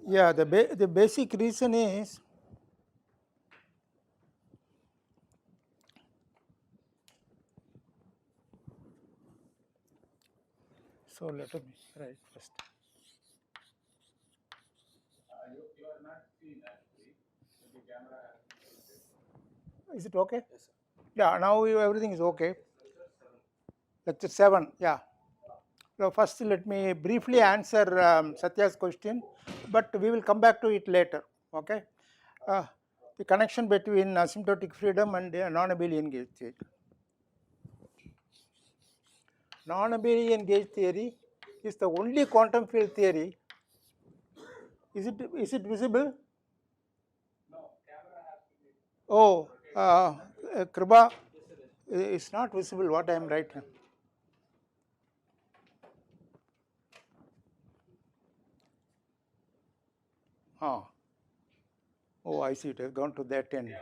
Yeah, the basic reason is so let me write first. Is it okay? Yes, sir. Yeah, now everything is okay. Lecture 7, yeah. So first let me briefly answer Satya's question, but we will come back to it later. Okay. The connection between asymptotic freedom and non-abelian gauge theory. Non-abelian gauge theory is the only quantum field theory. Is it visible? No. Oh, Kriba, it's not visible what I am writing. Oh, I see, it has gone to that end.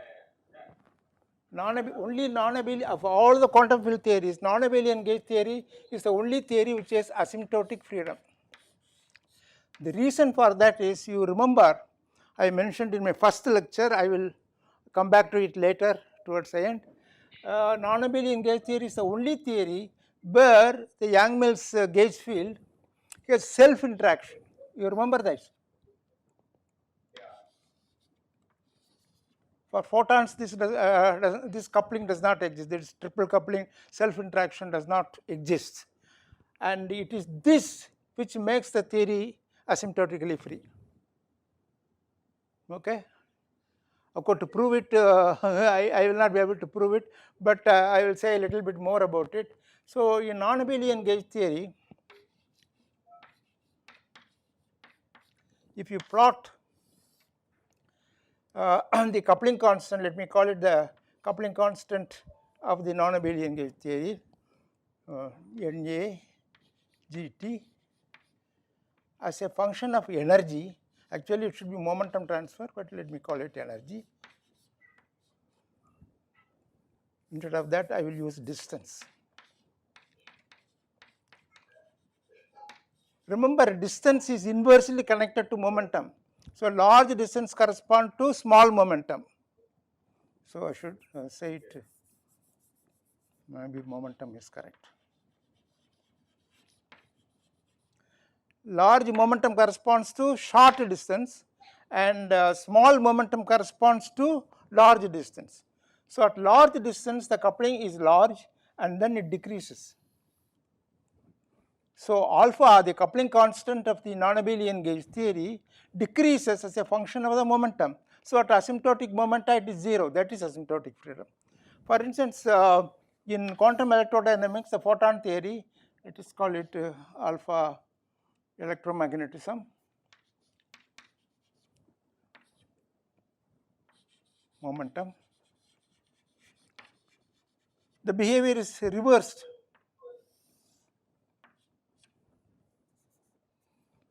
Only non-abelian of all the quantum field theories, non-abelian gauge theory is the only theory which has asymptotic freedom. The reason for that is, you remember, I mentioned in my first lecture, I will come back to it later towards the end. Non-abelian gauge theory is the only theory where the Yang-Mills gauge field has self-interaction. You remember that? For photons, this coupling does not exist. This triple coupling, self-interaction does not exist, and it is this which makes the theory asymptotically free. Okay. Of course, to prove it, I will not be able to prove it, but I will say a little bit more about it. So, in non-abelian gauge theory, if you plot the coupling constant, let me call it the coupling constant of the non-abelian gauge theory, Na Gt, as a function of energy. Actually, it should be momentum transfer, but let me call it energy. Instead of that, I will use distance. Remember, distance is inversely connected to momentum. So, large distance correspond to small momentum. So, I should say it, maybe momentum is correct. Large momentum corresponds to short distance, and small momentum corresponds to large distance. So, at large distance the coupling is large and then it decreases. So, alpha, the coupling constant of the non-abelian gauge theory, decreases as a function of the momentum. So, at asymptotic momenta it is 0, that is asymptotic freedom. For instance, in quantum electrodynamics, the photon theory, let us call it alpha electromagnetism. Momentum. The behavior is reversed.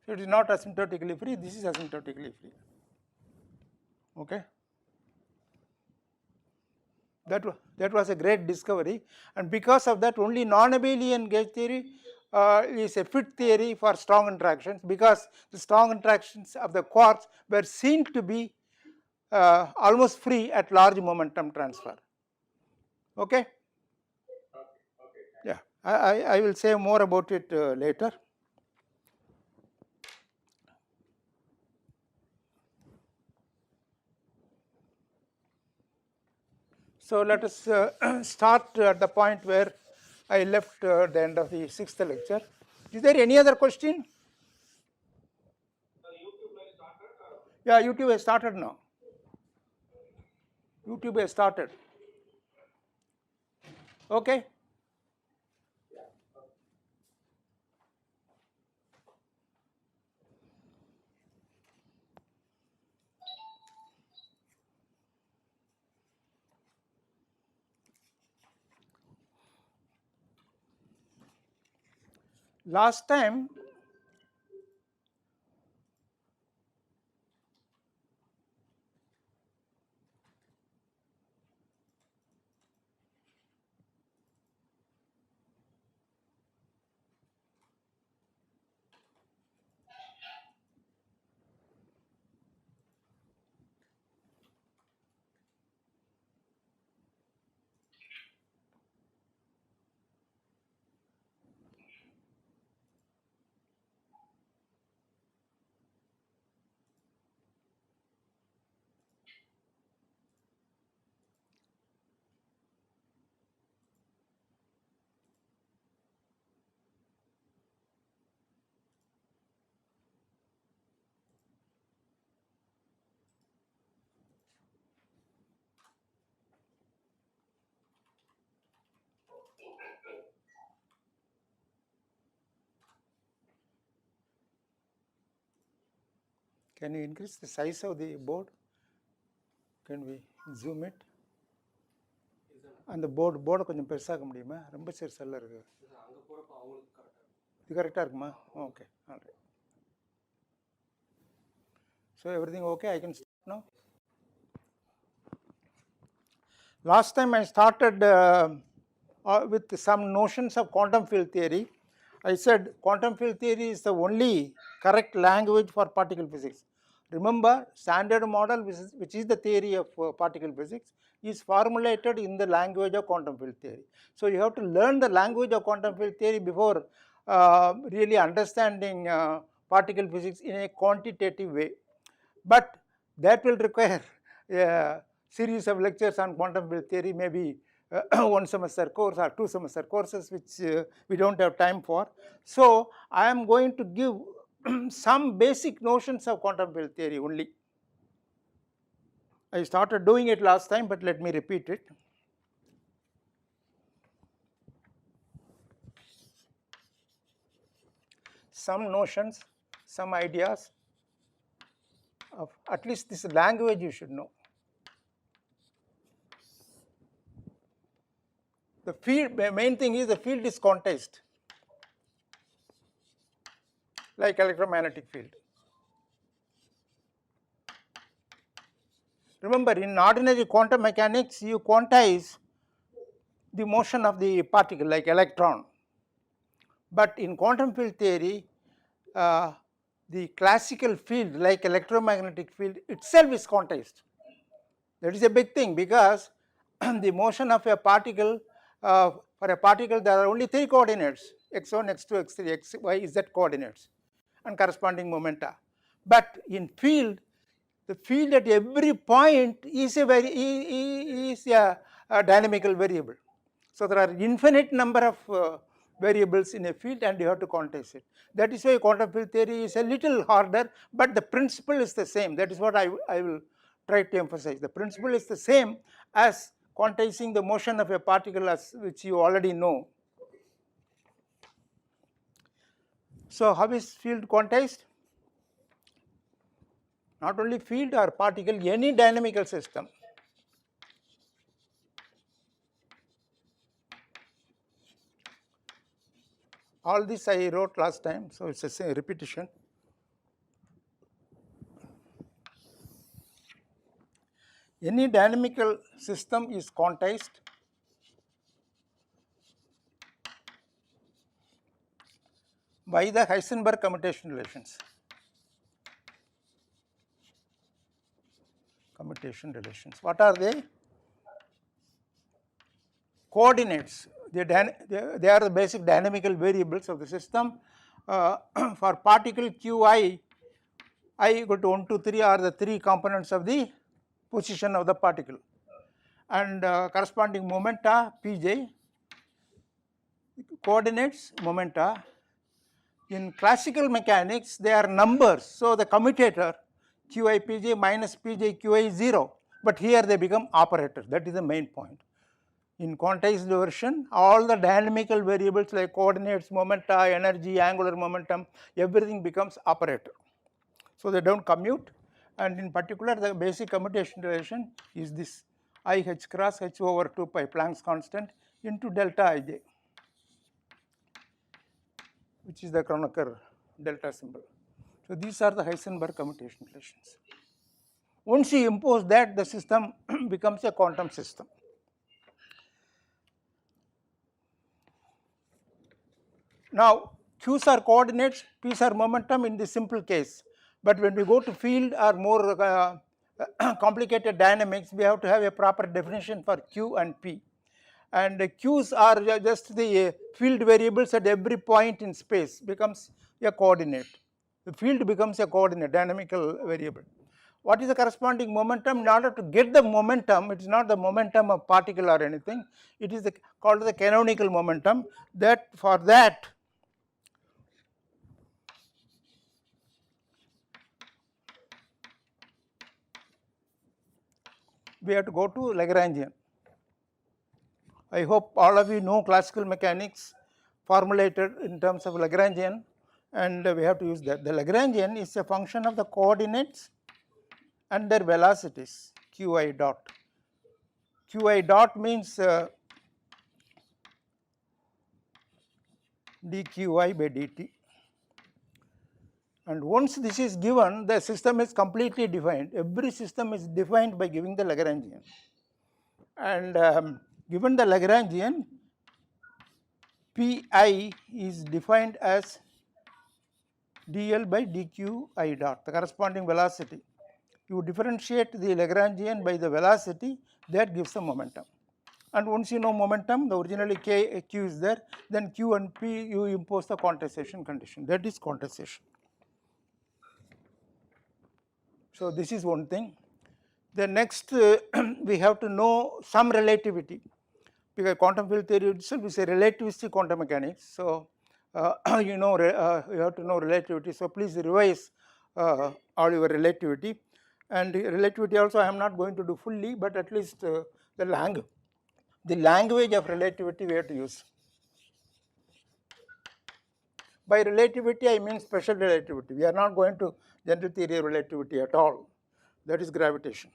So, it is not asymptotically free, this is asymptotically free. Okay. That was a great discovery, and because of that only non-abelian gauge theory is a fit theory for strong interactions, because the strong interactions of the quarks were seen to be almost free at large momentum transfer. Okay? Yeah, I will say more about it later. So, let us start at the point where I left at the end of the 6th lecture. Is there any other question? Yeah, YouTube has started now. YouTube has started. Okay. Last time Can you increase the size of the board? Can we zoom it? அந்த போர்டை கொஞ்சம் பெருசாக்க முடியுமா? ரொம்ப சிறுசல்ல இருக்கு. இது கரெக்டாக இருக்குமா? Okay, alright. So everything okay? I can start now. Last time I started with some notions of quantum field theory. I said quantum field theory is the only correct language for particle physics. Remember, standard model, which is the theory of particle physics, is formulated in the language of quantum field theory. So you have to learn the language of quantum field theory before really understanding particle physics in a quantitative way. But that will require a series of lectures on quantum field theory, maybe one semester course or 2 semester courses, which we don't have time for. So I am going to give some basic notions of quantum field theory only. I started doing it last time, but let me repeat it. Some notions, some ideas of at least this language you should know. The field, the main thing is the field is quantized, like electromagnetic field. Remember, in ordinary quantum mechanics, you quantize the motion of the particle like electron. But in quantum field theory, the classical field like electromagnetic field itself is quantized. That is a big thing, because the motion of a particle, for a particle there are only 3 coordinates, x1, x2, x3, x, y, z coordinates and corresponding momenta. But in field, the field at every point is a dynamical variable. So there are infinite number of variables in a field, and you have to quantize it. That is why quantum field theory is a little harder, but the principle is the same. That is what I will try to emphasize. The principle is the same as quantizing the motion of a particle, as which you already know. So how is field quantized? Not only field or particle, any dynamical system. All this I wrote last time, so it's a repetition. Any dynamical system is quantized by the Heisenberg commutation relations. Commutation relations. What are they? Coordinates. They are the basic dynamical variables of the system. For particle qi, I equal to 1, 2, 3 are the 3 components of the position of the particle, and corresponding momenta pj, coordinates, momenta. In classical mechanics, they are numbers. So the commutator qi pj minus pj qi is 0, but here they become operators. That is the main point. In quantized version, all the dynamical variables like coordinates, momenta, energy, angular momentum, everything becomes operator. So they don't commute, and in particular the basic commutation relation is this I h cross h over 2 pi Planck's constant into delta ij, which is the Kronecker delta symbol. So these are the Heisenberg commutation relations. Once you impose that, the system becomes a quantum system. Now q's are coordinates, p's are momentum in the simple case, but when we go to field or more complicated dynamics, we have to have a proper definition for q and p, and q's are just the field variables at every point in space, becomes a coordinate. The field becomes a coordinate, dynamical variable. What is the corresponding momentum? In order to get the momentum, it is not the momentum of particle or anything, it is called the canonical momentum. That for that we have to go to Lagrangian. I hope all of you know classical mechanics formulated in terms of Lagrangian, and we have to use that. The Lagrangian is a function of the coordinates and their velocities qi dot. Qi dot means dqi by dt, and once this is given, the system is completely defined. Every system is defined by giving the Lagrangian, and given the Lagrangian, Pi is defined as dl by dqi dot, the corresponding velocity. You differentiate the Lagrangian by the velocity, that gives the momentum. And once you know momentum, the originally q is there, then q and p you impose the quantization condition. That is quantization. So this is one thing. The next we have to know some relativity, because quantum field theory itself is a relativistic quantum mechanics. So you have to know relativity. So please revise all your relativity, and relativity also I am not going to do fully, but at least the language of relativity we have to use. By relativity I mean special relativity. We are not going to general theory of relativity at all. That is gravitation.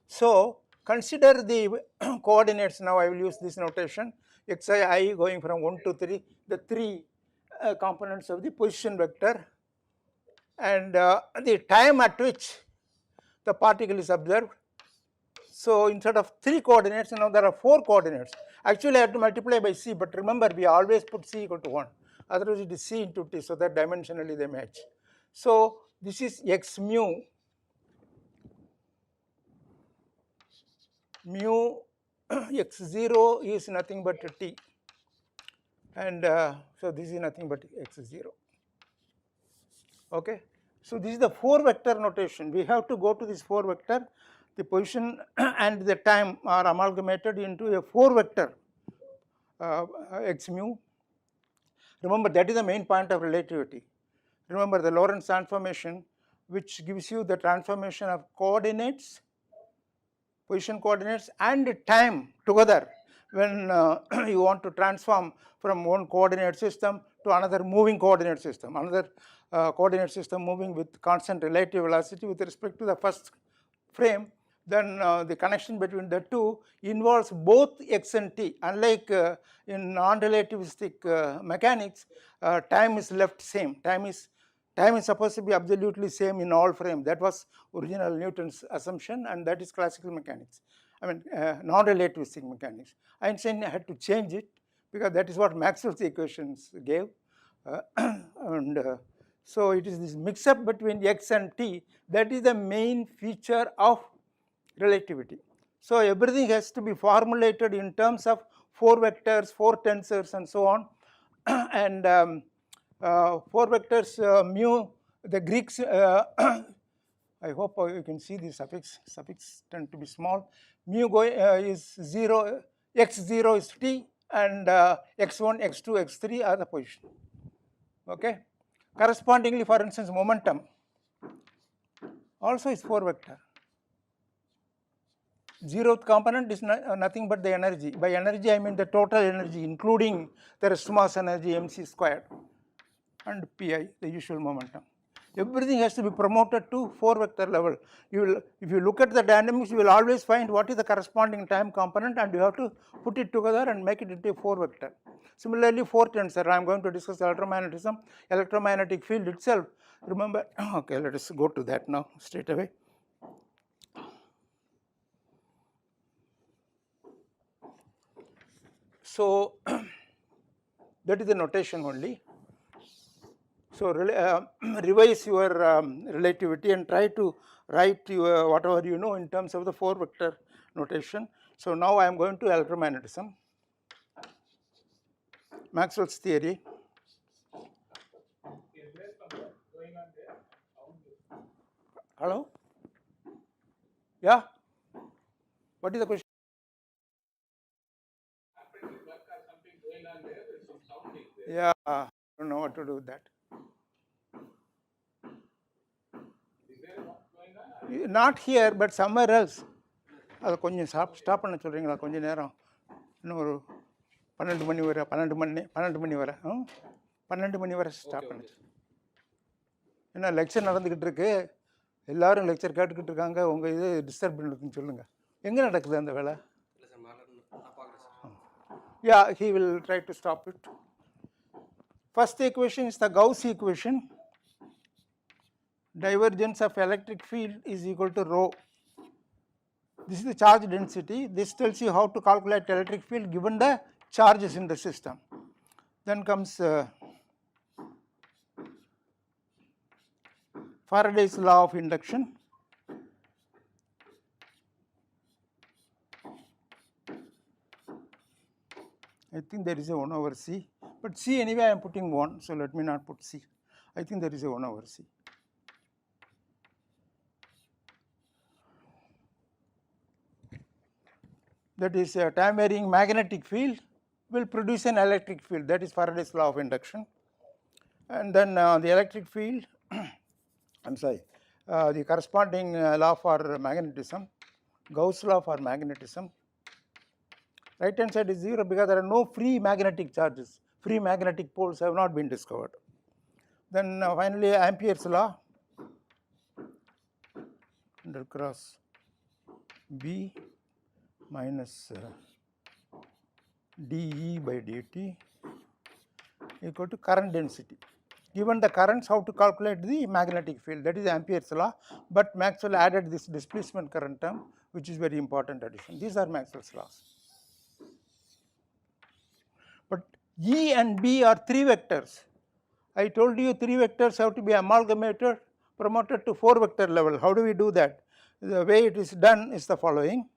So consider the coordinates. Now I will use this notation, xi going from 1 to 3, the 3 components of the position vector, and the time at which the particle is observed. So instead of 3 coordinates, now there are 4 coordinates. Actually I have to multiply by c, but remember we always put c equal to 1, otherwise it is c into t, so that dimensionally they match. So this is x mu x0 is nothing but t, and so this is nothing but x0. Okay, so this is the 4 vector notation. We have to go to this 4 vector. The position and the time are amalgamated into a 4 vector x mu. Remember, that is the main point of relativity. Remember the Lorenz transformation, which gives you the transformation of coordinates, position coordinates and time together when you want to transform from one coordinate system to another moving coordinate system, another coordinate system moving with constant relative velocity with respect to the first frame. Then the connection between the two involves both x and t. Unlike in non-relativistic mechanics, time is left same. Time is supposed to be absolutely same in all frames. That was original Newton's assumption, and that is classical mechanics. I mean non-relativistic mechanics. Einstein had to change it because that is what Maxwell's equations gave, and so it is this mix-up between x and t that is the main feature of relativity. So everything has to be formulated in terms of 4 vectors, 4 tensors, and so on, and 4 vectors mu, the Greeks, I hope you can see the suffix tend to be small. Mu is 0, x0 is t, and x1, x2, x3 are the position. Okay. Correspondingly, for instance, momentum also is 4 vector. 0th component is nothing but the energy. By energy I mean the total energy, including the rest mass energy mc squared and pi, the usual momentum. Everything has to be promoted to 4 vector level. If you look at the dynamics, you will always find what is the corresponding time component, and you have to put it together and make it into a 4 vector. Similarly, 4 tensor, I am going to discuss electromagnetism, electromagnetic field itself. Remember, okay, let us go to that now straight away. So that is the notation only. So revise your relativity and try to write your whatever you know in terms of the 4 vector notation. So now I am going to electromagnetism, Maxwell's theory. Hello? Yeah? What is the question? Yeah, I don't know what to do with that. Not here, but somewhere else. அதை கொஞ்சம் stop பண்ண சொல்கிறீங்களா கொஞ்சம் நேரம், இன்னும் ஒரு 12 மணி வரை 12 மணி வரை. 12 மணி வரை ஸ்டாப் பண்ணுச்சு. ஏன்னா லெக்சர் நடந்துக்கிட்டு இருக்கு, எல்லாரும் லெக்சர் கேட்டுக்கிட்டு இருக்காங்க, உங்கள் இது டிஸ்டர்ப் பண்ணுறதுன்னு சொல்லுங்கள். எங்கே நடக்குது அந்த வேலை? Yeah, he will try to stop it. First equation is the Gauss equation. Divergence of electric field is equal to rho. This is the charge density. This tells you how to calculate electric field given the charges in the system. Then comes Faraday's law of induction. I think there is a 1 over C, but C anyway I am putting 1, so let me not put C. I think there is a 1 over C. That is a time varying magnetic field will produce an electric field, that is Faraday's law of induction. And then the electric field, I am sorry, the corresponding law for magnetism, Gauss law for magnetism. Right hand side is 0 because there are no free magnetic charges, free magnetic poles have not been discovered. Then finally Ampere's law, del cross B minus dE by dt equal to current density. Given the currents, how to calculate the magnetic field, that is Ampere's law, but Maxwell added this displacement current term, which is very important addition. These are Maxwell's laws. But E and B are 3 vectors. I told you 3 vectors have to be amalgamated, promoted to 4 vector level. How do we do that? The way it is done is the following.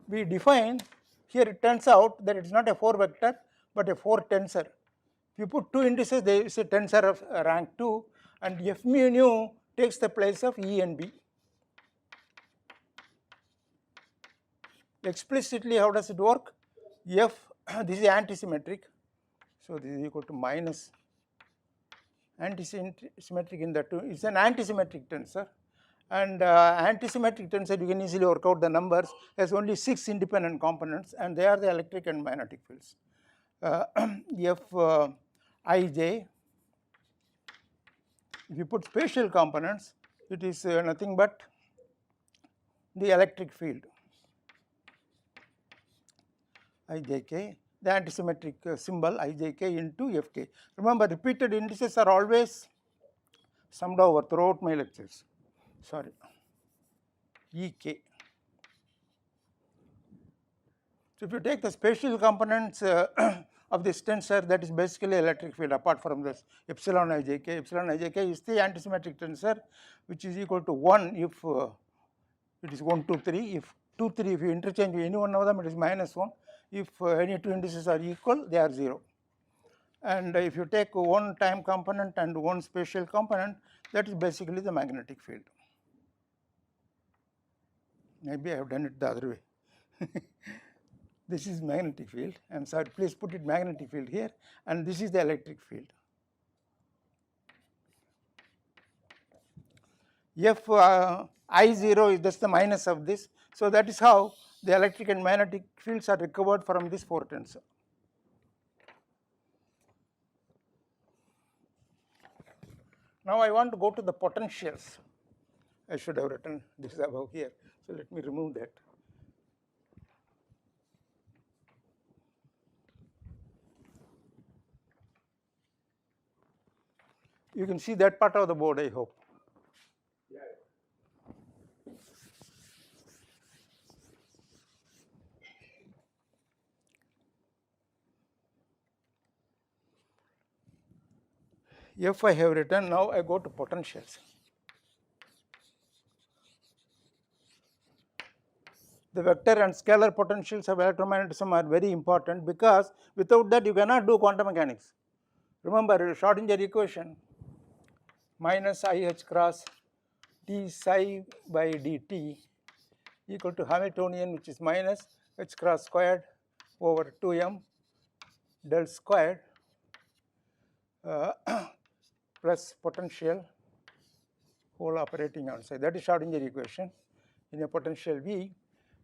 We define, here it turns out that it is not a 4 vector but a 4 tensor. If you put 2 indices, there is a tensor of rank 2, and F mu nu takes the place of E and B. Explicitly, how does it work? F, this is antisymmetric, so this is equal to minus antisymmetric in the 2, it is an antisymmetric tensor, and antisymmetric tensor you can easily work out the numbers, has only 6 independent components, and they are the electric and magnetic fields. F ij, if you put spatial components, it is nothing but the electric field ijk, the antisymmetric symbol ijk into fk. Remember, repeated indices are always summed over throughout my lectures. Sorry, ek. So if you take the spatial components of this tensor, that is basically electric field apart from this epsilon ijk. Epsilon ijk is the antisymmetric tensor, which is equal to 1 if it is 1, 2, 3. If 2, 3, if you interchange any one of them, it is minus 1. If any 2 indices are equal, they are 0. And if you take one time component and one spatial component, that is basically the magnetic field. Maybe I have done it the other way. This is magnetic field. I am sorry, please put it magnetic field here, and this is the electric field. F I0 is just the minus of this, so that is how the electric and magnetic fields are recovered from this 4 tensor. Now I want to go to the potentials. I should have written this above here, so let me remove that. You can see that part of the board, I hope. F I have written, now I go to potentials. The vector and scalar potentials of electromagnetism are very important, because without that you cannot do quantum mechanics. Remember, Schrodinger equation minus IH cross d psi by dt equal to Hamiltonian, which is minus h cross squared over 2m del squared plus potential whole operating outside. That is Schrodinger equation in a potential V.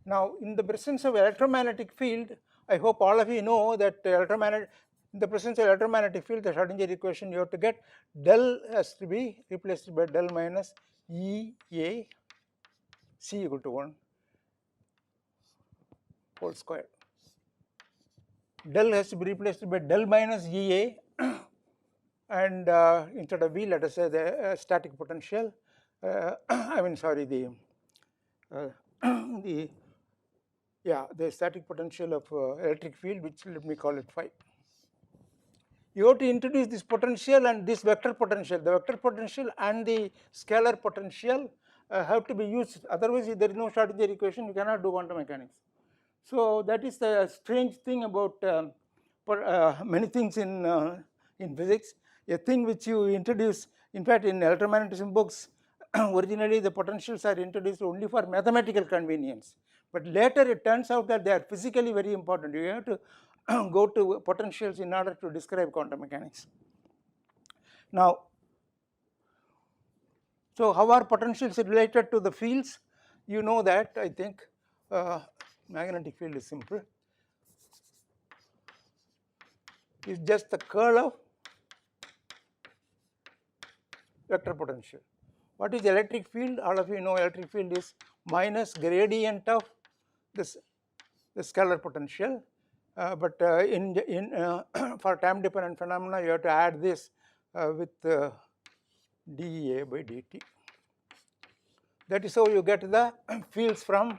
Now, in the presence of electromagnetic field, I hope all of you know that in the presence of electromagnetic field, the Schrodinger equation, you have to get del has to be replaced by del minus EA C equal to 1 whole square. Del has to be replaced by del minus EA and instead of V, let us say the static potential, I mean sorry, the static potential of electric field, which let me call it phi. You have to introduce this potential and this vector potential. The vector potential and the scalar potential have to be used, otherwise if there is no Schrodinger equation, you cannot do quantum mechanics. So that is the strange thing about many things in physics. A thing which you introduce, in fact in electromagnetism books, originally the potentials are introduced only for mathematical convenience, but later it turns out that they are physically very important. You have to go to potentials in order to describe quantum mechanics. Now, so how are potentials related to the fields? You know that, I think. Magnetic field is simple. It's just the curl of vector potential. What is electric field? All of you know electric field is minus gradient of this the scalar potential, but for time dependent phenomena you have to add this with dEA by dt. That is how you get the fields from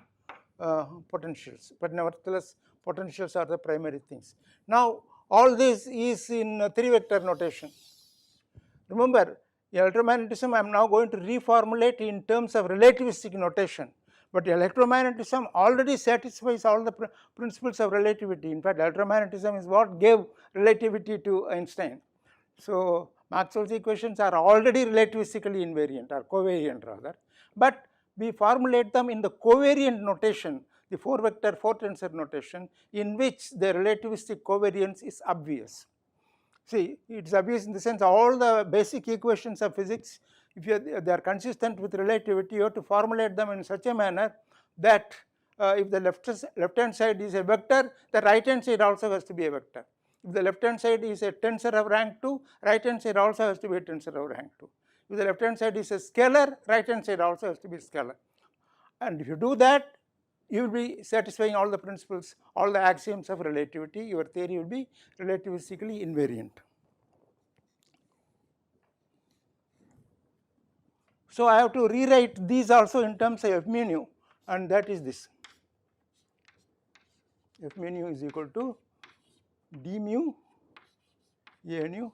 potentials, but nevertheless potentials are the primary things. Now all this is in 3 vector notation. Remember, electromagnetism I am now going to reformulate in terms of relativistic notation, but electromagnetism already satisfies all the principles of relativity. In fact, electromagnetism is what gave relativity to Einstein. So Maxwell's equations are already relativistically invariant, or covariant rather, but we formulate them in the covariant notation, the 4 vector 4 tensor notation, in which the relativistic covariance is obvious. See, it is obvious in the sense all the basic equations of physics, if they are consistent with relativity, you have to formulate them in such a manner that if the left hand side is a vector, the right hand side also has to be a vector. If the left hand side is a tensor of rank 2, right hand side also has to be a tensor of rank 2. If the left hand side is a scalar, right hand side also has to be scalar. And if you do that, you will be satisfying all the principles, all the axioms of relativity. Your theory will be relativistically invariant. So I have to rewrite these also in terms of f mu nu, and that is this. F mu nu is equal to d mu a nu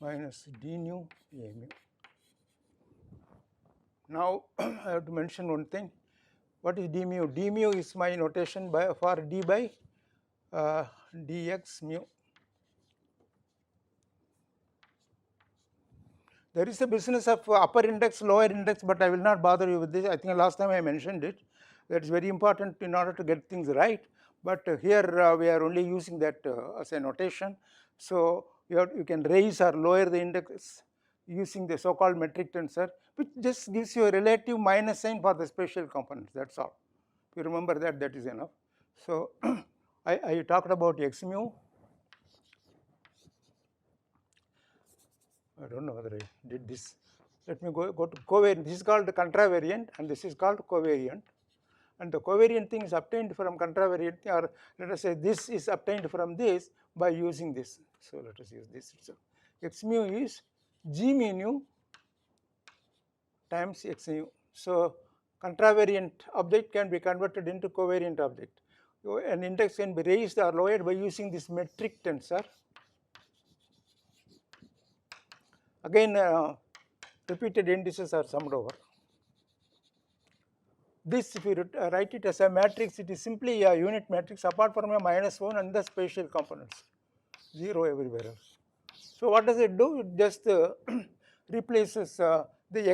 minus d nu a mu. Now I have to mention one thing. What is d mu? D mu is my notation for d by dx mu. There is a business of upper index, lower index, but I will not bother you with this. I think last time I mentioned it. That is very important in order to get things right. But here we are only using that as a notation. So you can raise or lower the index using the so-called metric tensor, which just gives you a relative minus sign for the spatial components. That's all. If you remember that, that is enough. So I talked about x mu. I don't know whether I did this. Let me go to covariant. This is called contravariant and this is called covariant. And the covariant thing is obtained from contravariant, or let us say this is obtained from this by using this. So let us use this. So x mu is g mu nu times x mu. So contravariant object can be converted into covariant object. So an index can be raised or lowered by using this metric tensor. Again, repeated indices are summed over. This, if you write it as a matrix, it is simply a unit matrix apart from a -1 and the spatial components, 0 everywhere else. So what does it do? It just replaces the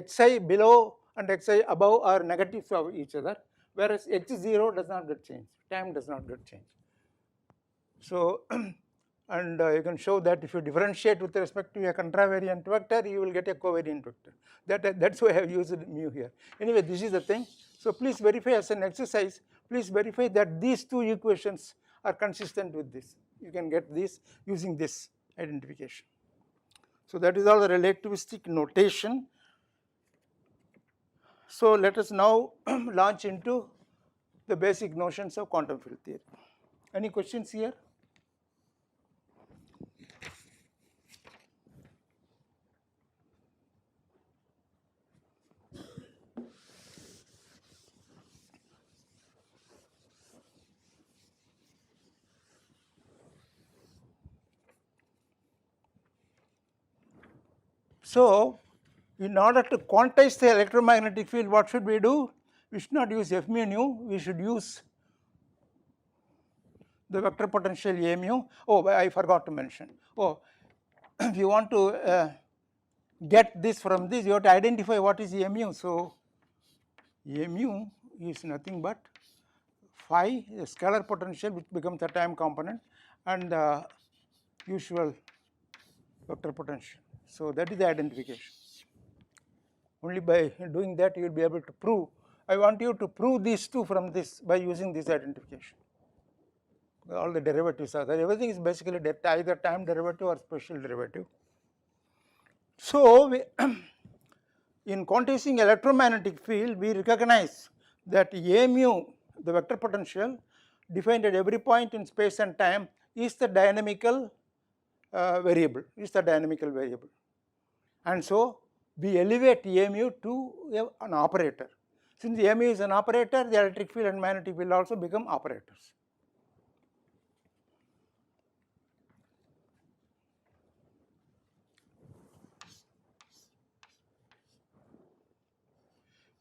xi below and xi above are negatives of each other, whereas x0 does not get changed, time does not get changed. So and you can show that if you differentiate with respect to a contravariant vector, you will get a covariant vector. That's why I have used mu here. Anyway, this is the thing. So please verify as an exercise, please verify that these two equations are consistent with this. You can get this using this identification. So that is all the relativistic notation. So let us now launch into the basic notions of quantum field theory. Any questions here? So in order to quantize the electromagnetic field, what should we do? We should not use F mu nu, we should use the vector potential A mu. Oh, I forgot to mention. Oh, if you want to get this from this, you have to identify what is A mu. So A mu is nothing but phi, a scalar potential which becomes a time component, and the usual vector potential. So that is the identification. Only by doing that you will be able to prove. I want you to prove these two from this by using this identification. All the derivatives are there. Everything is basically either time derivative or spatial derivative. So in quantizing electromagnetic field, we recognize that A mu, the vector potential defined at every point in space and time, is the dynamical variable. And so we elevate A mu to an operator. Since A mu is an operator, the electric field and magnetic field also become operators.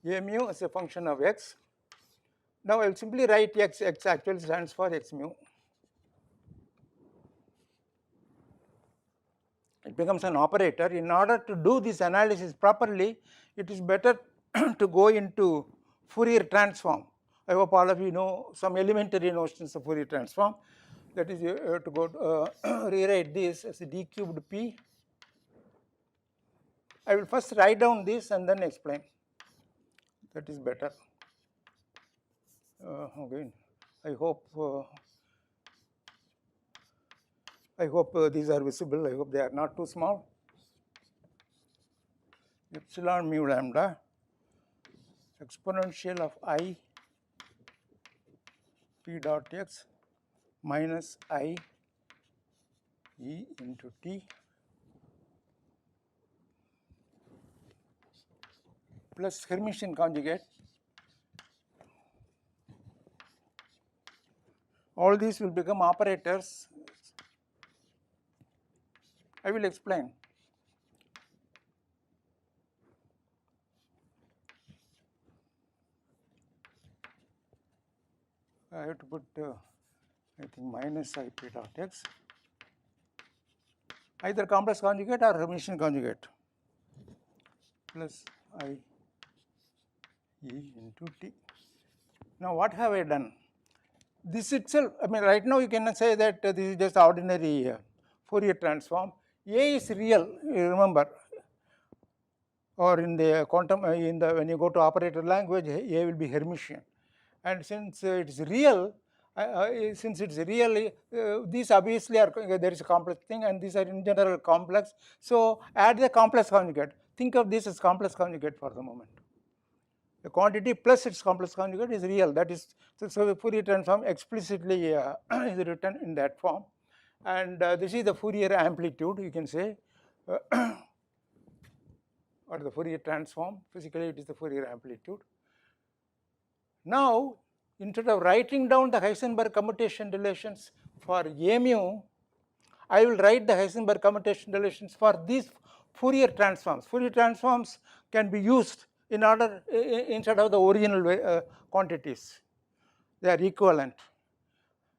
A mu is a function of x. Now I will simply write x. X actually stands for x mu. It becomes an operator. In order to do this analysis properly, it is better to go into Fourier transform. I hope all of you know some elementary notions of Fourier transform. That is, you have to go rewrite this as a d cubed p. I will first write down this and then explain. That is better. Again, I hope these are visible. I hope they are not too small. Epsilon mu lambda exponential of I p dot x minus I e into t plus Hermitian conjugate. All these will become operators. I will explain. I have to put I think minus I p dot x, either complex conjugate or Hermitian conjugate, plus I e into t. Now what have I done? This itself, I mean, right now you cannot say that this is just ordinary Fourier transform. A is real, you remember, or in the quantum, when you go to operator language, A will be Hermitian. And since it is real, these obviously are, there is a complex thing, and these are in general complex. So add the complex conjugate. Think of this as complex conjugate for the moment. The quantity plus its complex conjugate is real. That is, so the Fourier transform explicitly is written in that form. And this is the Fourier amplitude, you can say, or the Fourier transform. Physically, it is the Fourier amplitude. Now, instead of writing down the Heisenberg commutation relations for A mu, I will write the Heisenberg commutation relations for these Fourier transforms. Fourier transforms can be used in order instead of the original quantities. They are equivalent.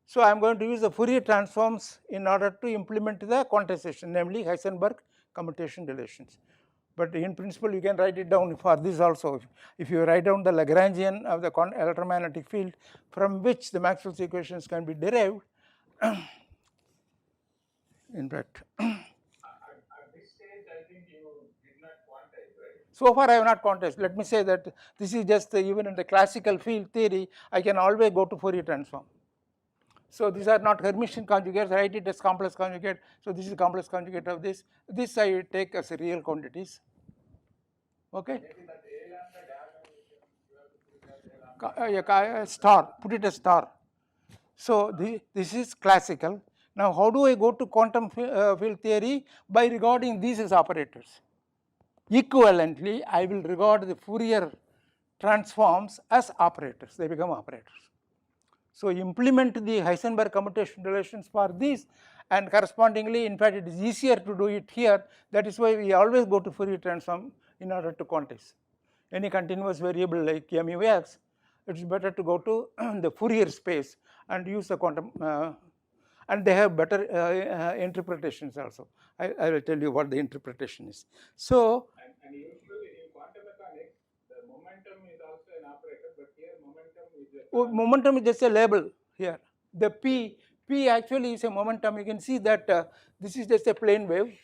So I am going to use the Fourier transforms in order to implement the quantization, namely Heisenberg commutation relations. But in principle, you can write it down for this also. If you write down the Lagrangian of the electromagnetic field, from which the Maxwell's equations can be derived, in fact. At this stage, I think you did not quantize, right? So far I have not quantized. Let me say that this is just even in the classical field theory, I can always go to Fourier transform. So these are not Hermitian conjugates, write it as complex conjugate. So this is complex conjugate of this. This I take as real quantities. Okay. Maybe that A lambda diagonal, you have to put it as A lambda. A star, put it as star. So this is classical. Now how do I go to quantum field theory? By regarding these as operators. Equivalently, I will regard the Fourier transforms as operators, they become operators. So implement the Heisenberg commutation relations for these, and correspondingly, in fact, it is easier to do it here. That is why we always go to Fourier transform in order to quantize any continuous variable like mu x. It is better to go to the Fourier space and use the quantum, and they have better interpretations also. I will tell you what the interpretation is. So, and usually in quantum mechanics, the momentum is also an operator, but here momentum is just a label here. The P actually is a momentum. You can see that this is just a plane wave,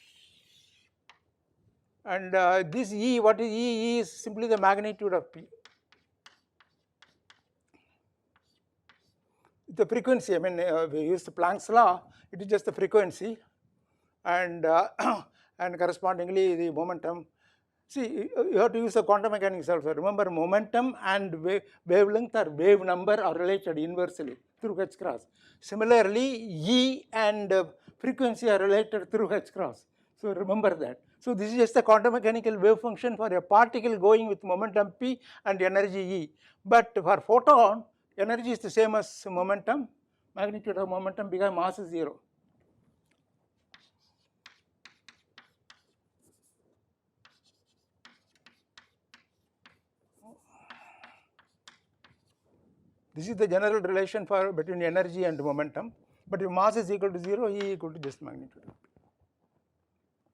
and this E, what is E? E is simply the magnitude of P. The frequency, I mean, we use the Planck's law, it is just the frequency, and and correspondingly the momentum. See, you have to use the quantum mechanics also. Remember, momentum and wavelength or wave number are related inversely through h cross. Similarly, E and frequency are related through h cross. So remember that. So this is just a quantum mechanical wave function for a particle going with momentum P and energy E. But for photon, energy is the same as momentum, magnitude of momentum, because mass is 0. This is the general relation for between energy and momentum, but if mass is equal to 0, E equal to just magnitude.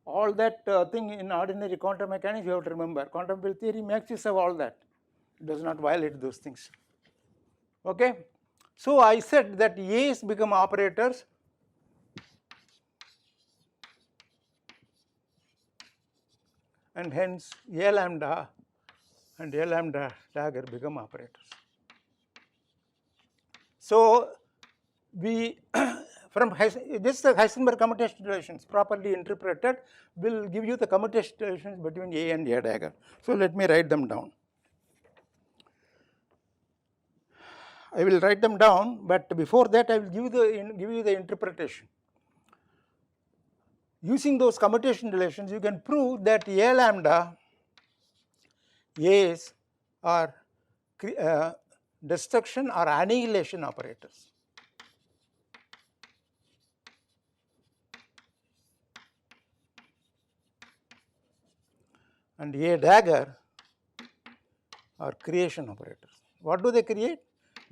All that thing in ordinary quantum mechanics you have to remember. Quantum field theory makes use of all that. It does not violate those things. Okay. So I said that A's become operators and hence A lambda and A lambda dagger become operators. So we from this the Heisenberg commutation relations properly interpreted will give you the commutation relations between A and A dagger. So let me write them down. I will write them down, but before that I will give you the interpretation. Using those commutation relations, you can prove that A lambda A's are destruction or annihilation operators. And A dagger are creation operators. What do they create?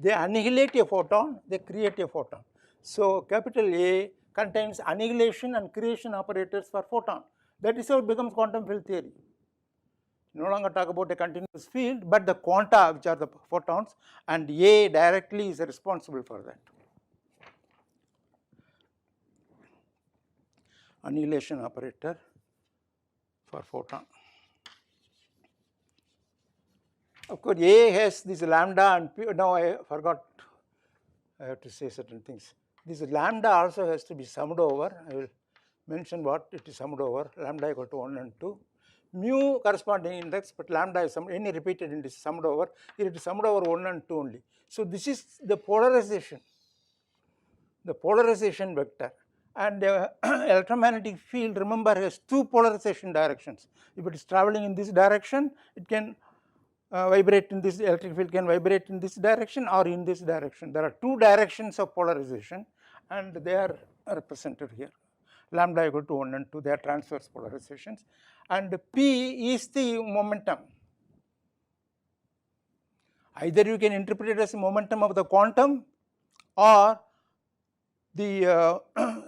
They annihilate a photon, they create a photon. So capital A contains annihilation and creation operators for photon. That is how it becomes quantum field theory. No longer talk about a continuous field, but the quanta, which are the photons, and A directly is responsible for that. Annihilation operator for photon. Of course, A has this lambda and P. Now I forgot, I have to say certain things. This lambda also has to be summed over. I will mention what it is summed over. Lambda equal to 1 and 2. Mu corresponding index, but lambda is any repeated index summed over. Here it is summed over 1 and 2 only. So this is the polarization vector. And electromagnetic field, remember, has two polarization directions. If it is traveling in this direction, it can vibrate in this, electric field can vibrate in this direction or in this direction. There are two directions of polarization and they are represented here. Lambda equal to 1 and 2, they are transverse polarizations, and P is the momentum. Either you can interpret it as momentum of the quantum or the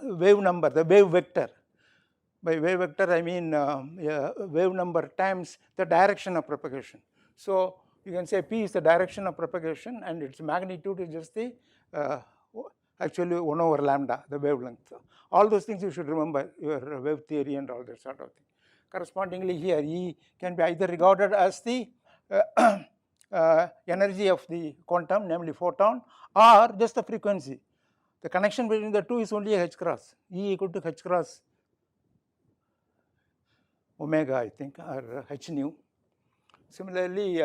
wave number, the wave vector. By wave vector I mean wave number times the direction of propagation. So you can say P is the direction of propagation and its magnitude is just the actually 1 over lambda, the wavelength. All those things you should remember, your wave theory and all that sort of thing. Correspondingly here, E can be either regarded as the energy of the quantum, namely photon, or just the frequency. The connection between the two is only a h cross, E equal to h cross omega, I think, or h nu. Similarly,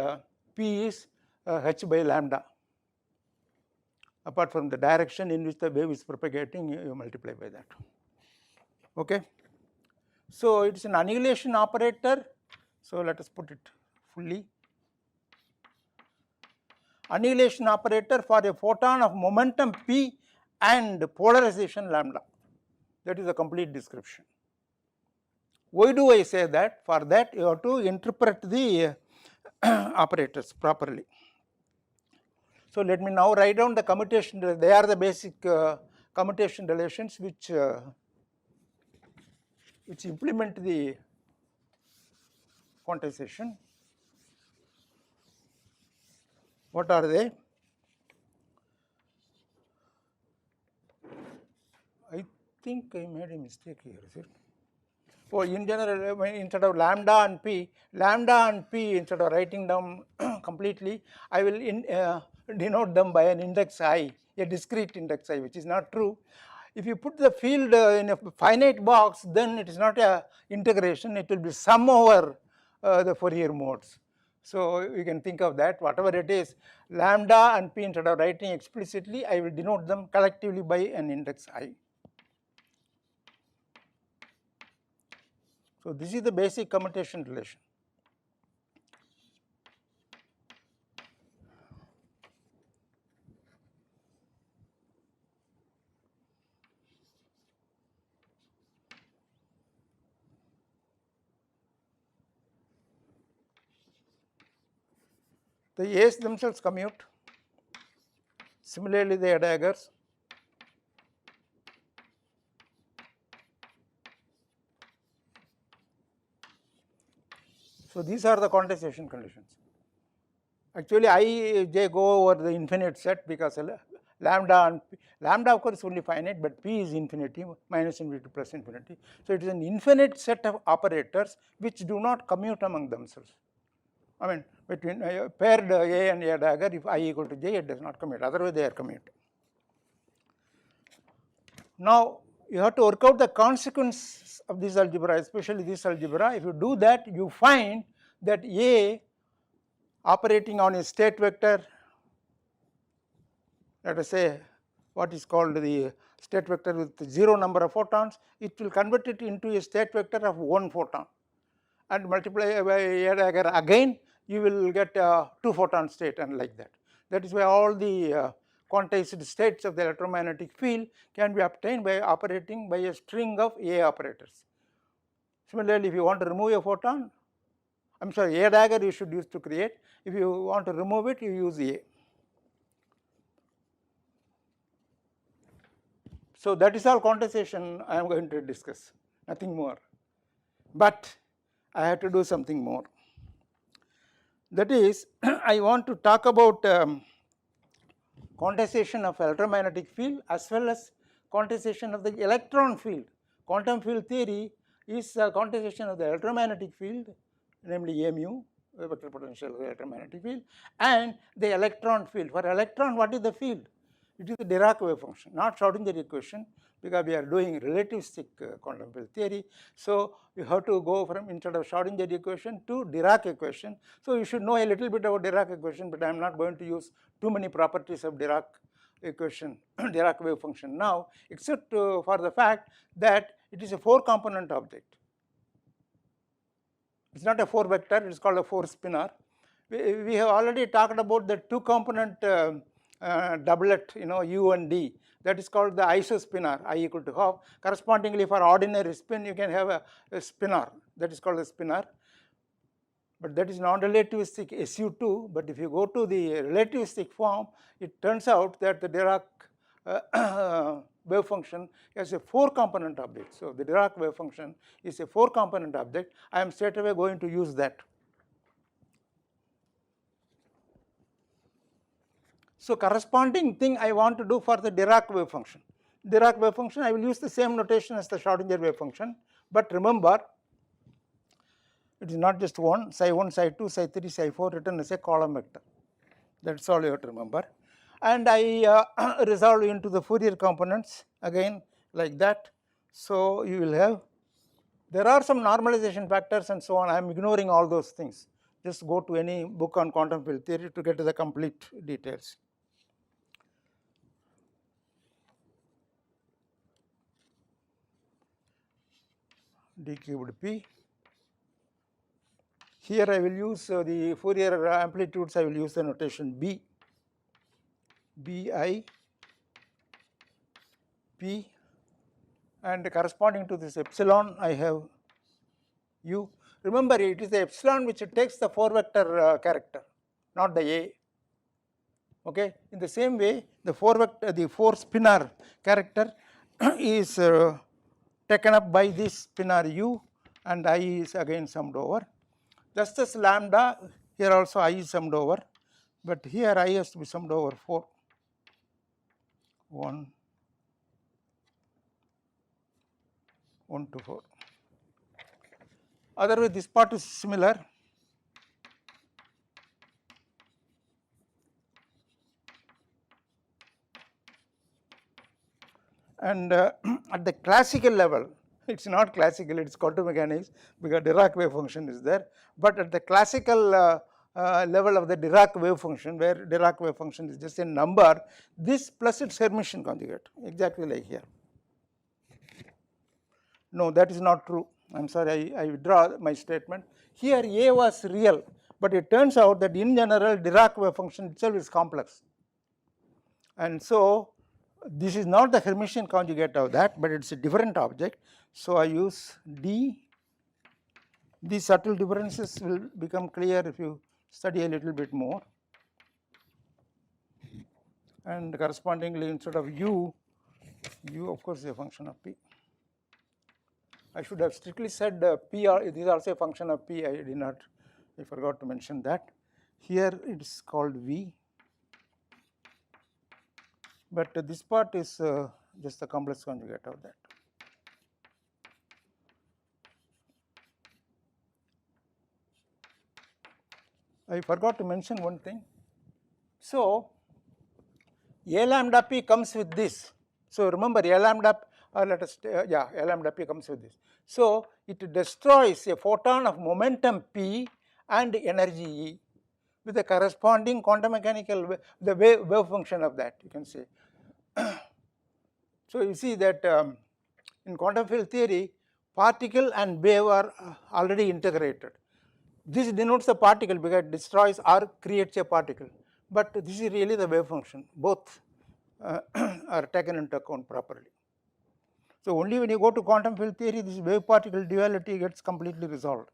P is h by lambda. Apart from the direction in which the wave is propagating, you multiply by that. Okay. So it is an annihilation operator. So let us put it fully. Annihilation operator for a photon of momentum p and polarization lambda. That is the complete description. Why do I say that? For that you have to interpret the operators properly. So let me now write down the commutation. They are the basic commutation relations which implement the quantization. What are they? I think I made a mistake here, is it? Oh, in general, instead of lambda and p, instead of writing down completely, I will denote them by an index I, a discrete index I, which is not true. If you put the field in a finite box, then it is not a integration, it will be sum over the Fourier modes. So you can think of that, whatever it is, lambda and p, instead of writing explicitly, I will denote them collectively by an index I. So this is the basic commutation relation. The A's themselves commute. Similarly, the daggers. So these are the quantization conditions. Actually, I go over the infinite set because lambda of course is only finite, but p is infinity, minus infinity plus infinity. So it is an infinite set of operators which do not commute among themselves. I mean, between paired A and A dagger, if I equal to J, it does not commute, otherwise they are commuting. Now you have to work out the consequence of this algebra, especially this algebra. If you do that, you find that A operating on a state vector, let us say what is called the state vector with 0 number of photons, it will convert it into a state vector of 1 photon, and multiply by A dagger again, you will get a 2 photon state, and like that. That is why all the quantized states of the electromagnetic field can be obtained by operating by a string of A operators. Similarly, if you want to remove a photon, I am sorry, A dagger you should use to create. If you want to remove it, you use A. So that is all quantization I am going to discuss, nothing more. But I have to do something more. That is, I want to talk about quantization of electromagnetic field as well as quantization of the electron field. Quantum field theory is quantization of the electromagnetic field, namely A mu, vector potential of the electromagnetic field, and the electron field. For electron, what is the field? It is the Dirac wave function, not Schrodinger equation, because we are doing relativistic quantum field theory. So you have to go from, instead of Schrodinger equation, to Dirac equation. So you should know a little bit about Dirac equation, but I am not going to use too many properties of Dirac equation, Dirac wave function now, except for the fact that it is a 4-component object. It is not a 4-vector, it is called a 4-spinor. We have already talked about the 2-component doublet, U and D. That is called the isospinor, I equal to half. Correspondingly, for ordinary spin, you can have a spinor, that is called a spinor. But that is non-relativistic SU2. But if you go to the relativistic form, it turns out that the Dirac wave function is a 4-component object. So the Dirac wave function is a 4-component object. I am straight away going to use that. So, corresponding thing I want to do for the Dirac wave function. Dirac wave function, I will use the same notation as the Schrodinger wave function, but remember it is not just one, psi 1, psi 2, psi 3, psi 4 written as a column vector. That is all you have to remember. And I resolve into the Fourier components again like that. So, you will have, there are some normalization factors and so on, I am ignoring all those things. Just go to any book on quantum field theory to get to the complete details. D cubed P. Here I will use the Fourier amplitudes, I will use the notation B, Bi P, and corresponding to this epsilon I have U. Remember, it is the epsilon which takes the 4 vector character, not the A. Okay. In the same way, the 4 spinor character is taken up by this spinor U, and I is again summed over. Just as lambda, here also I is summed over, but here I has to be summed over 4, 1 to 4. Otherwise, this part is similar. And at the classical level, it is not classical, it is quantum mechanics because Dirac wave function is there, but at the classical level of the Dirac wave function, where Dirac wave function is just a number, this plus its Hermitian conjugate, exactly like here. No, that is not true. I am sorry, I withdraw my statement. Here A was real, but it turns out that in general Dirac wave function itself is complex. And so, this is not the Hermitian conjugate of that, but it is a different object. So, I use D. These subtle differences will become clear if you study a little bit more. And correspondingly, instead of U of course is a function of P. I should have strictly said P, it is also a function of P, I forgot to mention that. Here it is called V, but this part is just the complex conjugate of that. I forgot to mention one thing. So, A lambda P comes with this. So, remember A lambda, let us A lambda P comes with this. So, it destroys a photon of momentum P and energy E with the corresponding quantum mechanical the wave function of that, you can say. So, you see that in quantum field theory, particle and wave are already integrated. This denotes the particle because it destroys or creates a particle, but this is really the wave function, both are taken into account properly. So, only when you go to quantum field theory, this wave particle duality gets completely resolved.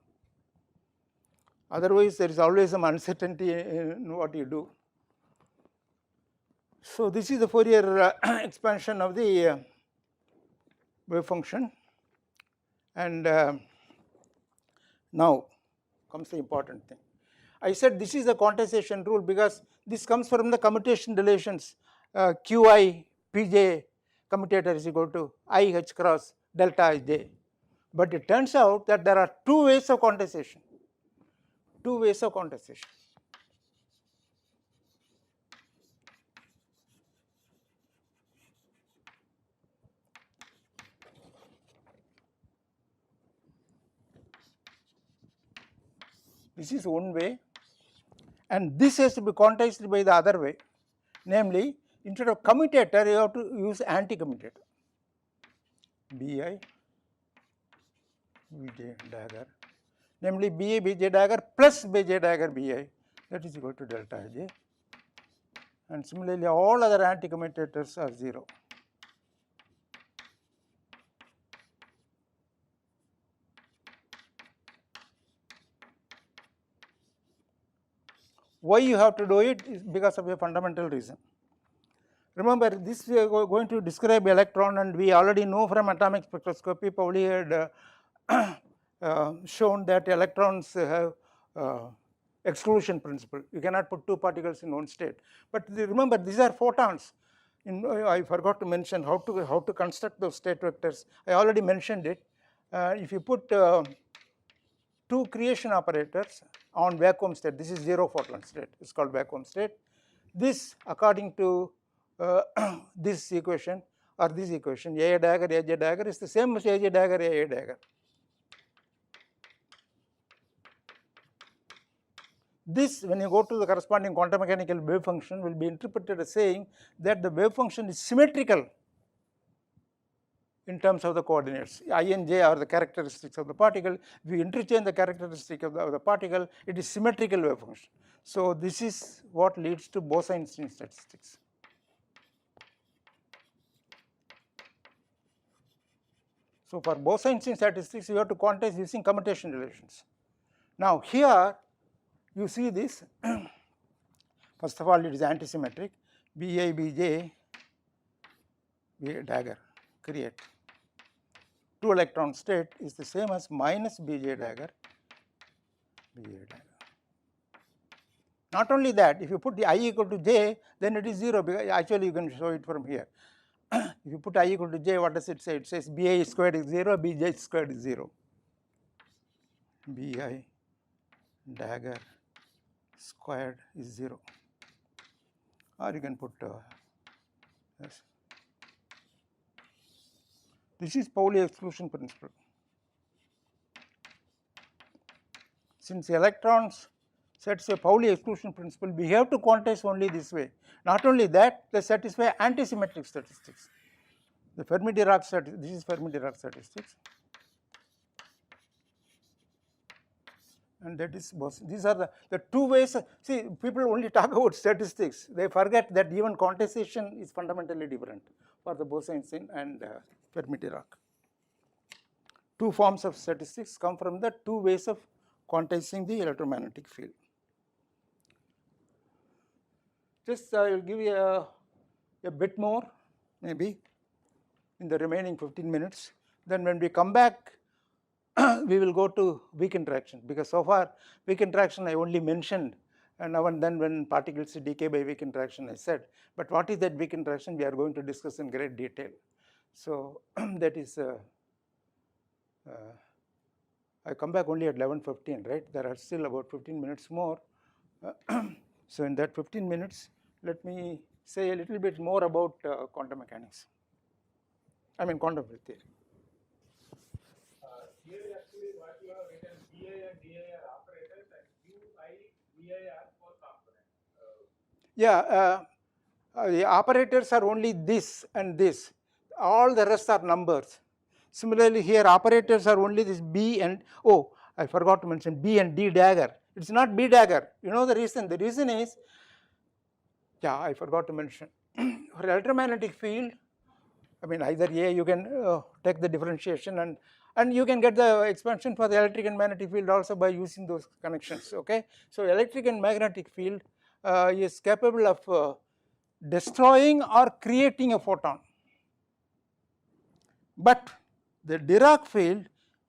Otherwise, there is always some uncertainty in what you do. So, this is the Fourier expansion of the wave function, and now comes the important thing. I said this is the quantization rule because this comes from the commutation relations Qi Pj commutator is equal to I h cross delta ij, but it turns out that there are two ways of quantization. This is one way, and this has to be quantized by the other way, namely instead of commutator you have to use anti-commutator, Bi Bj dagger, namely Ba Bj dagger plus Bj dagger Bi, that is equal to delta ij, and similarly all other anti-commutators are 0. Why you have to do it is because of a fundamental reason. Remember, this we are going to describe electron, and we already know from atomic spectroscopy, Pauli had shown that electrons have exclusion principle. You cannot put two particles in one state. But remember, these are photons. I forgot to mention how to construct those state vectors. I already mentioned it. If you put two creation operators on vacuum state, this is zero photon state. It's called vacuum state. This, according to this equation or this equation, A dagger, AJ dagger is the same as AJ dagger, AA dagger. This, when you go to the corresponding quantum mechanical wave function, will be interpreted as saying that the wave function is symmetrical in terms of the coordinates. I and j are the characteristics of the particle. If you interchange the characteristic of the particle, it is symmetrical wave function. So this is what leads to Bose-Einstein statistics. So for Bose-Einstein statistics, you have to quantize using commutation relations. Now here you see this. First of all, it is antisymmetric. Bi, Bj, dagger create. Two electron state is the same as minus Bj dagger, Bj dagger. Not only that, if you put the I equal to j, then it is 0, because actually you can show it from here. If you put I equal to j, what does it say? It says Bi squared is 0, Bj squared is 0. Bi dagger squared is 0. Or you can put yes. This is Pauli exclusion principle. Since electrons satisfy Pauli exclusion principle, we have to quantize only this way. Not only that, they satisfy antisymmetric statistics. The Fermi-Dirac statistics, this is Fermi-Dirac statistics. And that is, these are the two ways. See, people only talk about statistics. They forget that even quantization is fundamentally different for the Bose-Einstein and Fermi-Dirac. Two forms of statistics come from the two ways of quantizing the electromagnetic field. Just I will give you a bit more, maybe, in the remaining 15 minutes. Then when we come back, we will go to weak interaction, because so far weak interaction I only mentioned, and now and then when particles decay by weak interaction I said. But what is that weak interaction, we are going to discuss in great detail. So that is, I come back only at 11:15, right? There are still about 15 minutes more. So in that 15 minutes, let me say a little bit more about quantum mechanics. I mean quantum field theory. Here actually what you have written, Bi and Di are operators and Qi, Vi are four components. The operators are only this and this. All the rest are numbers. Similarly, here operators are only this B and, oh, I forgot to mention B and D dagger. It's not B dagger. You know the reason? The reason is, I forgot to mention. For electromagnetic field, I mean either A, you can take the differentiation and you can get the expansion for the electric and magnetic field also by using those connections. Okay, so electric and magnetic field is capable of destroying or creating a photon, but the Dirac field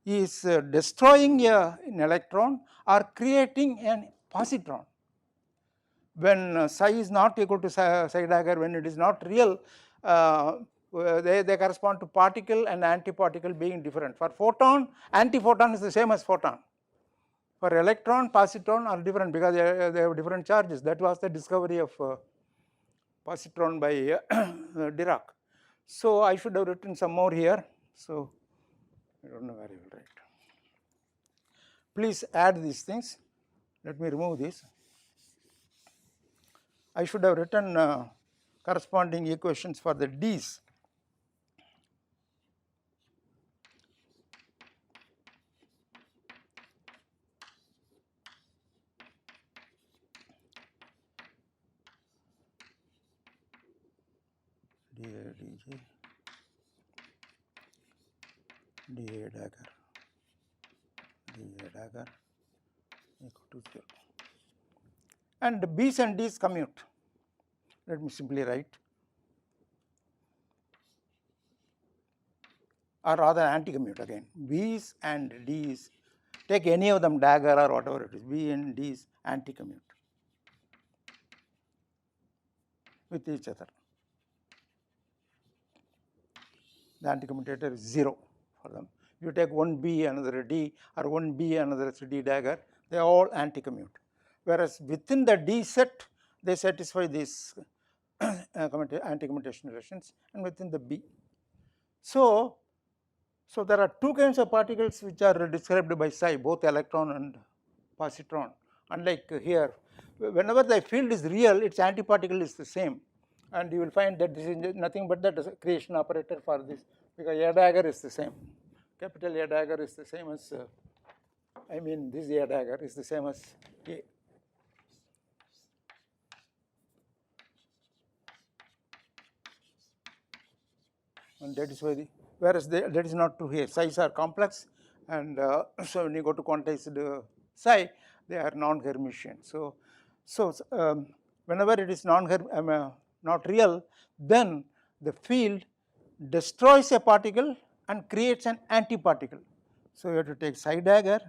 is destroying an electron or creating a positron. When psi is not equal to psi dagger, when it is not real, they correspond to particle and antiparticle being different. For photon, antiphoton is the same as photon. For electron, positron are different because they have different charges. That was the discovery of positron by Dirac. So I should have written some more here. So I don't know where I will write. Please add these things. Let me remove this. I should have written corresponding equations for the D's. dA, dJ, dA dagger, dA dagger equal to 0. And the B's and D's commute. Let me simply write, or rather anti-commute again. B's and D's take any of them, dagger or whatever it is, B and D is anti-commute with each other. The anti-commutator is 0 for them. You take one B, another D, or one B, another D dagger, they are all anti-commute. Whereas within the D set, they satisfy these anti-commutation relations, and within the B. So there are two kinds of particles which are described by psi, both electron and positron. Unlike here, whenever the field is real, its antiparticle is the same, and you will find that this is nothing but the creation operator for this, because A dagger is the same. Capital A dagger is the same as, this A dagger is the same as A. And that is why whereas that is not true here. Psis are complex, and so when you go to quantized psi, they are non-Hermitian. So whenever it is not real, then the field destroys a particle and creates an antiparticle. So you have to take psi dagger.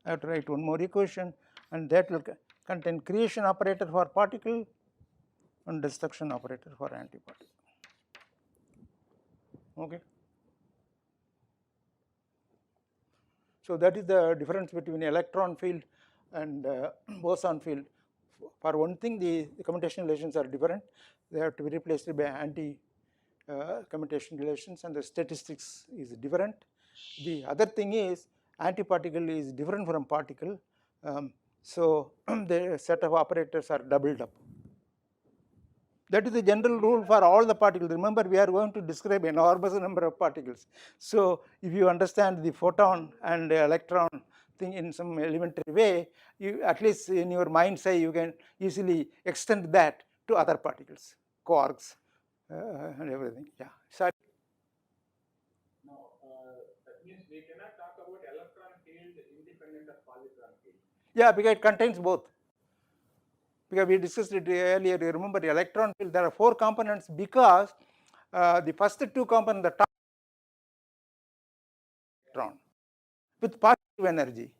I have to write one more equation, and that will contain creation operator for particle and destruction operator for antiparticle. Okay. So that is the difference between electron field and boson field. For one thing, the commutation relations are different. They have to be replaced by anti-commutation relations, and the statistics is different. The other thing is antiparticle is different from particle. So the set of operators are doubled up. That is the general rule for all the particles. Remember, we are going to describe enormous number of particles. So if you understand the photon and the electron thing in some elementary way, you at least in your mind's eye you can easily extend that to other particles, quarks and everything. Yeah. Sorry. No, that means we cannot talk about electron field independent of positron field. Yeah, because it contains both. Because we discussed it earlier, you remember the electron field, there are 4 components because the first 2 components, the top electron with positive energy,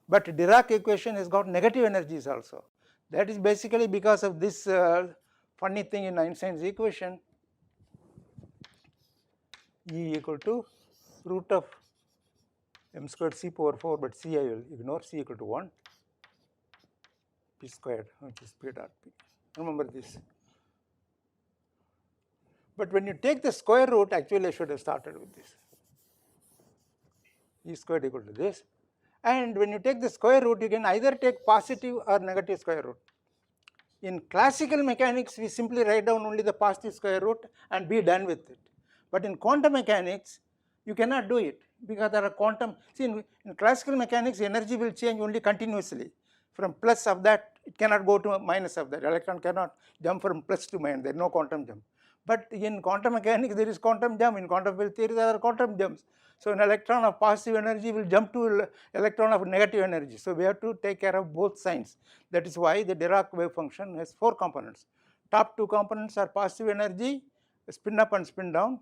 but Dirac equation has got negative energies also. That is basically because of this funny thing in Einstein's equation, E equal to root of m squared c power 4, but c I will ignore, c equal to 1 p squared, which is p dot p. Remember this. But when you take the square root, actually I should have started with this. E squared equal to this. And when you take the square root, you can either take positive or negative square root. In classical mechanics, we simply write down only the positive square root and be done with it. But in quantum mechanics, you cannot do it because there are quantum. See, in classical mechanics, energy will change only continuously. From plus of that, it cannot go to minus of that. Electron cannot jump from plus to minus. There is no quantum jump. But in quantum mechanics, there is quantum jump. In quantum field theory, there are quantum jumps. So an electron of positive energy will jump to electron of negative energy. So we have to take care of both signs. That is why the Dirac wave function has 4 components. Top 2 components are positive energy, spin up and spin down.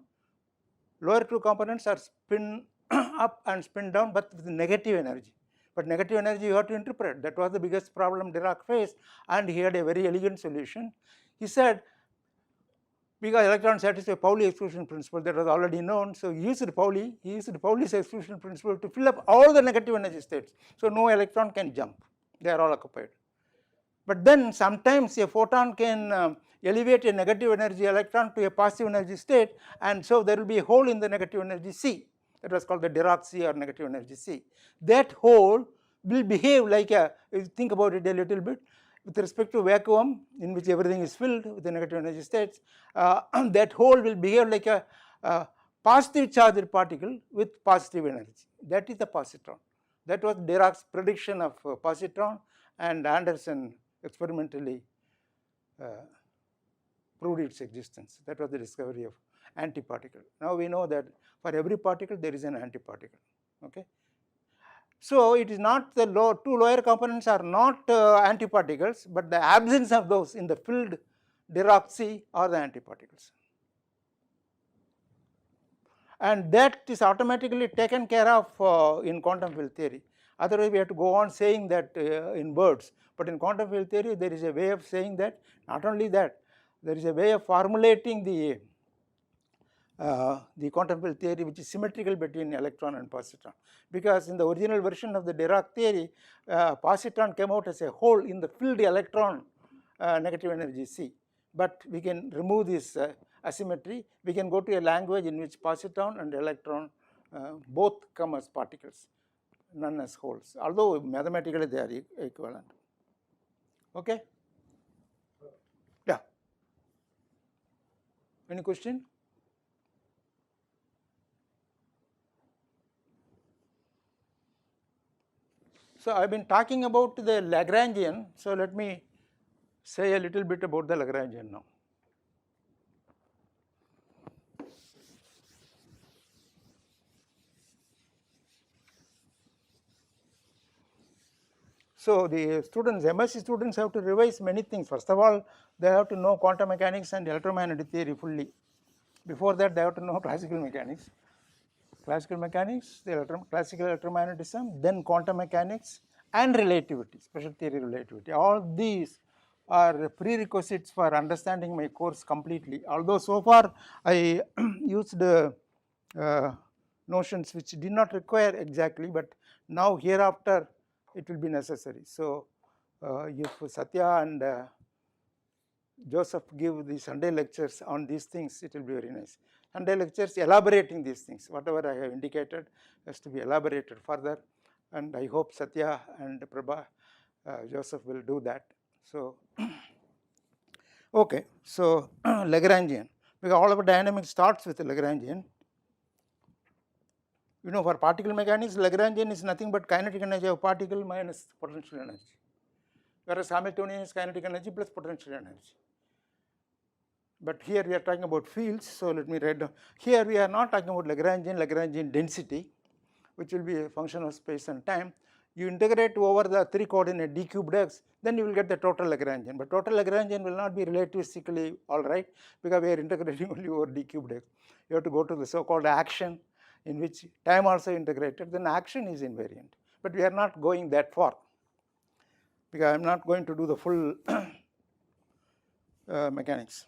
Lower 2 components are spin up and spin down, but with negative energy. But negative energy you have to interpret. That was the biggest problem Dirac faced, and he had a very elegant solution. He said, because electrons satisfy Pauli exclusion principle, that was already known, so he used Pauli's exclusion principle to fill up all the negative energy states. So no electron can jump, they are all occupied. But then sometimes a photon can elevate a negative energy electron to a positive energy state, and so there will be a hole in the negative energy C. That was called the Dirac C, or negative energy C. That hole will behave like if you think about it a little bit, with respect to vacuum in which everything is filled with the negative energy states, that hole will behave like a positive charged particle with positive energy. That is the positron. That was Dirac's prediction of positron, and Anderson experimentally proved its existence. That was the discovery of antiparticle. Now we know that for every particle there is an antiparticle. Okay. So it is not the 2 lower components are not antiparticles, but the absence of those in the filled Dirac C are the antiparticles. and that is automatically taken care of in quantum field theory. Otherwise, we have to go on saying that in words, but in quantum field theory there is a way of saying that. Not only that, there is a way of formulating the quantum field theory which is symmetrical between electron and positron, because in the original version of the Dirac theory, positron came out as a hole in the filled electron negative energy C, but we can remove this asymmetry. We can go to a language in which positron and electron both come as particles, none as holes, although mathematically they are equivalent. Okay? Yeah. Any question? So I have been talking about the Lagrangian, so let me say a little bit about the Lagrangian now. So the students, MSc students have to revise many things. First of all, they have to know quantum mechanics and electromagnetic theory fully. Before that, they have to know classical mechanics, the classical electromagnetism, then quantum mechanics and relativity, special theory relativity. All these are prerequisites for understanding my course completely. Although so far I used notions which did not require exactly, but now hereafter it will be necessary. So if Satya and Joseph give the Sunday lectures on these things, it will be very nice. Sunday lectures elaborating these things, whatever I have indicated has to be elaborated further, and I hope Satya and Prabha, Joseph will do that. So, okay, so Lagrangian, because all of dynamics starts with Lagrangian. You know, for particle mechanics, Lagrangian is nothing but kinetic energy of particle minus potential energy, whereas Hamiltonian is kinetic energy plus potential energy. But here we are talking about fields, so let me write down. Here we are not talking about Lagrangian density, which will be a function of space and time. You integrate over the 3 coordinate d cubed x, then you will get the total Lagrangian. But total Lagrangian will not be relativistically all right, because we are integrating only over d cubed x. You have to go to the so-called action, in which time also integrated, then action is invariant. But we are not going that far, because I am not going to do the full mechanics.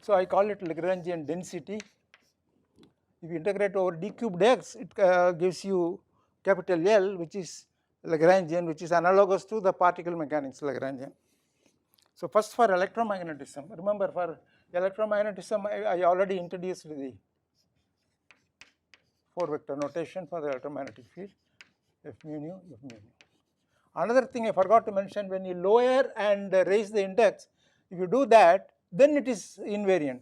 So I call it Lagrangian density. If you integrate over d cubed x, it gives you capital L, which is Lagrangian, which is analogous to the particle mechanics Lagrangian. So first for electromagnetism, remember for electromagnetism I already introduced the 4-vector notation for the electromagnetic field, F mu nu, F mu nu. Another thing I forgot to mention, when you lower and raise the index, if you do that, then it is invariant.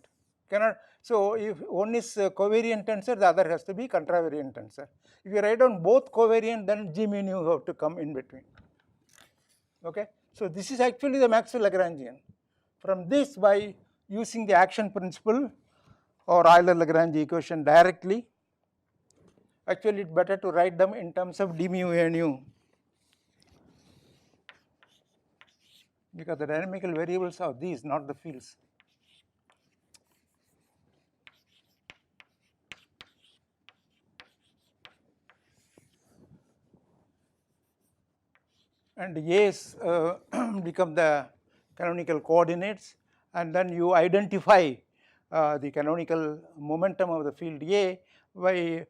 So if one is covariant tensor, the other has to be contravariant tensor. If you write down both covariant, then G mu nu have to come in between. Okay, so this is actually the Maxwell Lagrangian. From this, by using the action principle or Euler Lagrange equation directly, actually it's better to write them in terms of d mu a nu, because the dynamical variables are these, not the fields. And A's become the canonical coordinates, and then you identify the canonical momentum of the field A by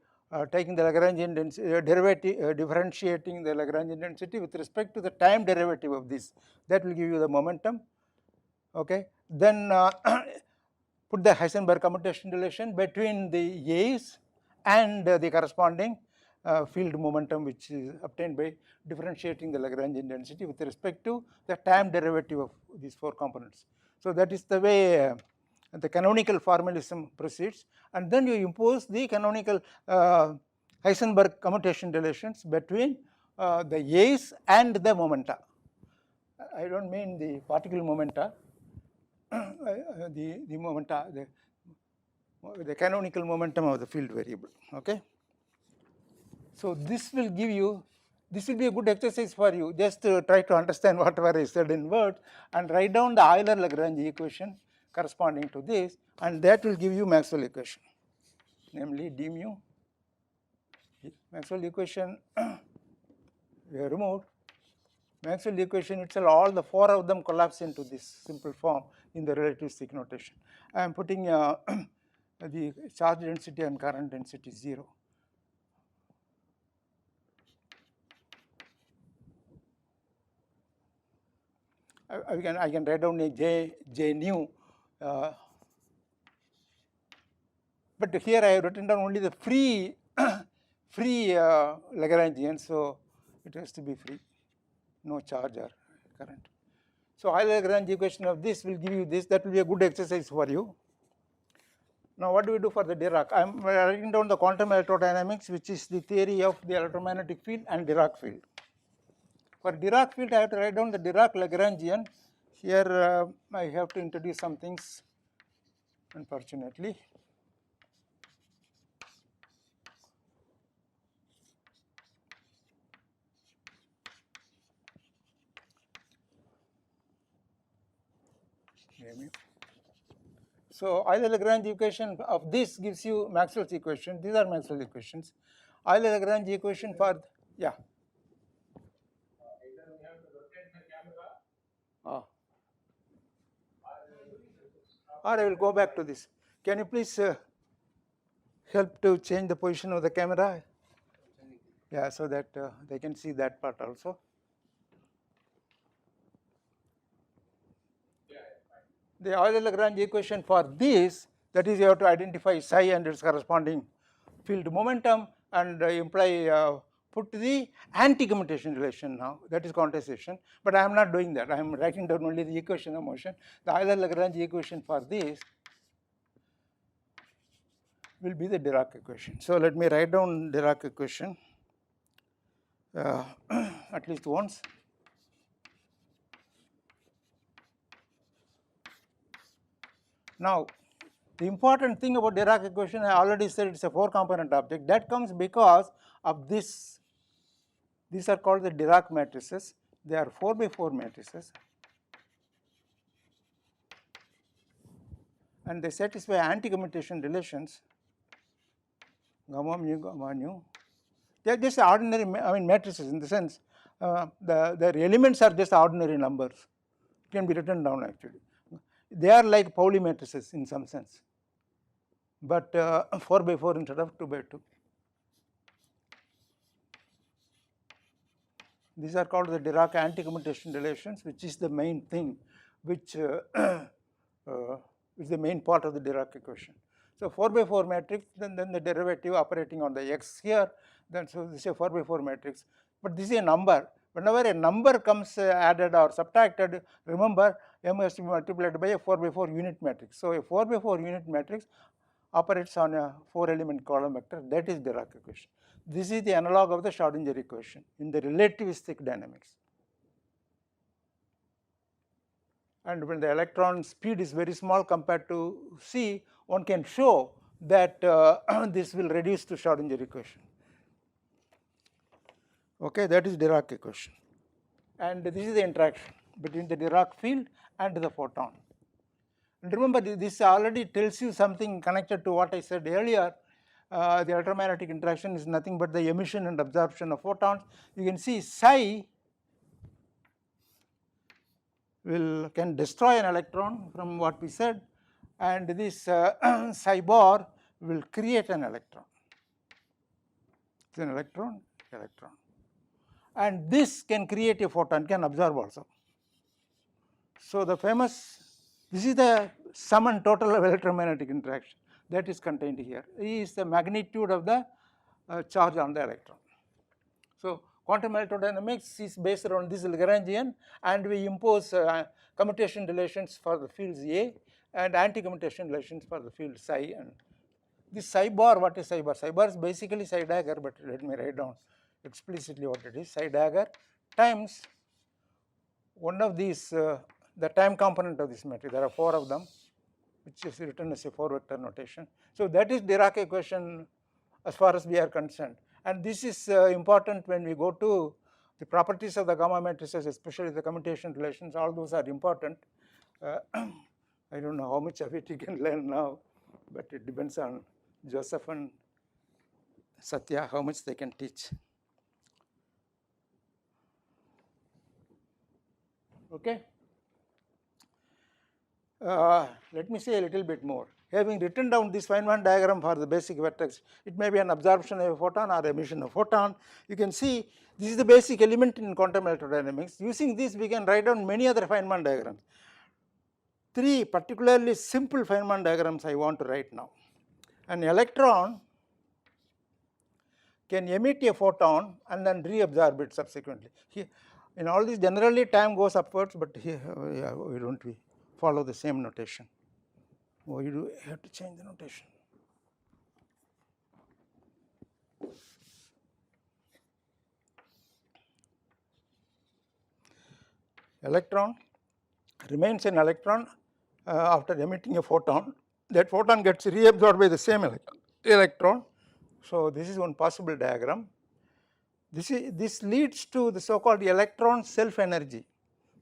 taking the Lagrangian density derivative, differentiating the Lagrangian density with respect to the time derivative of this. That will give you the momentum. Okay, then put the Heisenberg commutation relation between the A's and the corresponding field momentum, which is obtained by differentiating the Lagrangian density with respect to the time derivative of these 4 components. So that is the way the canonical formalism proceeds, and then you impose the canonical Heisenberg commutation relations between the A's and the momenta. I don't mean the particle momenta, the momenta, the canonical momentum of the field variable. Okay. So this will give you, this will be a good exercise for you, just to try to understand whatever I said in words and write down the Euler-Lagrange equation corresponding to this, and that will give you Maxwell equation. namely d mu. Maxwell equation we have removed. Maxwell equation itself, all the 4 of them collapse into this simple form in the relativistic notation. I am putting the charge density and current density 0. I can write down a j nu, but here I have written down only the free Lagrangian, so it has to be free, no charge or current. So Euler Lagrange equation of this will give you this. That will be a good exercise for you. Now what do we do for the Dirac? I am writing down the quantum electrodynamics, which is the theory of the electromagnetic field and Dirac field. For Dirac field, I have to write down the Dirac Lagrangian. Here I have to introduce some things, unfortunately. So Euler Lagrange equation of this gives you Maxwell's equation. These are Maxwell's equations. Euler Lagrange equation for yeah. Either we have to rotate the camera or I will go back to this. Can you please help to change the position of the camera? Yeah, so that they can see that part also. The Euler Lagrange equation for this, that is, you have to identify psi and its corresponding field momentum and imply put the anti-commutation relation now, that is quantization, but I am not doing that. I am writing down only the equation of motion. The Euler Lagrange equation for this will be the Dirac equation. So let me write down Dirac equation at least once. Now, the important thing about Dirac equation, I already said it's a 4-component object. That comes because of this. These are called the Dirac matrices. They are 4x4 matrices, and they satisfy anti-commutation relations, gamma mu, gamma nu. They are just ordinary, matrices in the sense their elements are just ordinary numbers. It can be written down actually. They are like Pauli matrices in some sense, but 4x4 instead of 2x2. These are called the Dirac anti-commutation relations, which is the main thing, which is the main part of the Dirac equation. So 4x4 matrix, then the derivative operating on the x here, then so this is a 4x4 matrix, but this is a number. Whenever a number comes added or subtracted, remember m has to be multiplied by a 4x4 unit matrix. So a 4x4 unit matrix operates on a 4-element column vector, that is Dirac equation. This is the analog of the Schrodinger equation in the relativistic dynamics. And when the electron speed is very small compared to c, one can show that this will reduce to Schrodinger equation. Okay, that is Dirac equation. And this is the interaction between the Dirac field and the photon. And remember, this already tells you something connected to what I said earlier. The electromagnetic interaction is nothing but the emission and absorption of photons. You can see psi can destroy an electron from what we said, and this psi bar will create an electron. It's an electron, and this can create a photon, can absorb also. So the famous, this is the sum and total of electromagnetic interaction that is contained here. E is the magnitude of the charge on the electron. So quantum electrodynamics is based on this Lagrangian, and we impose commutation relations for the fields A and anti-commutation relations for the field psi. And this psi bar, what is psi bar? Psi bar is basically psi dagger, but let me write down explicitly what it is. Psi dagger times one of these, the time component of this matrix. There are 4 of them, which is written as a 4-vector notation. So that is Dirac equation as far as we are concerned. And this is important when we go to the properties of the gamma matrices, especially the commutation relations. All those are important. I don't know how much of it you can learn now, but it depends on Joseph and Satya, how much they can teach. Okay. Let me say a little bit more. Having written down this Feynman diagram for the basic vertex, it may be an absorption of a photon or emission of photon. You can see this is the basic element in quantum electrodynamics. Using this, we can write down many other Feynman diagrams. 3 particularly simple Feynman diagrams I want to write now. An electron can emit a photon and then reabsorb it subsequently. Here, in all these, generally time goes upwards, but here we don't follow the same notation. Oh, you have to change the notation. Electron remains an electron after emitting a photon. That photon gets reabsorbed by the same electron. So, this is one possible diagram. This leads to the so called electron self energy.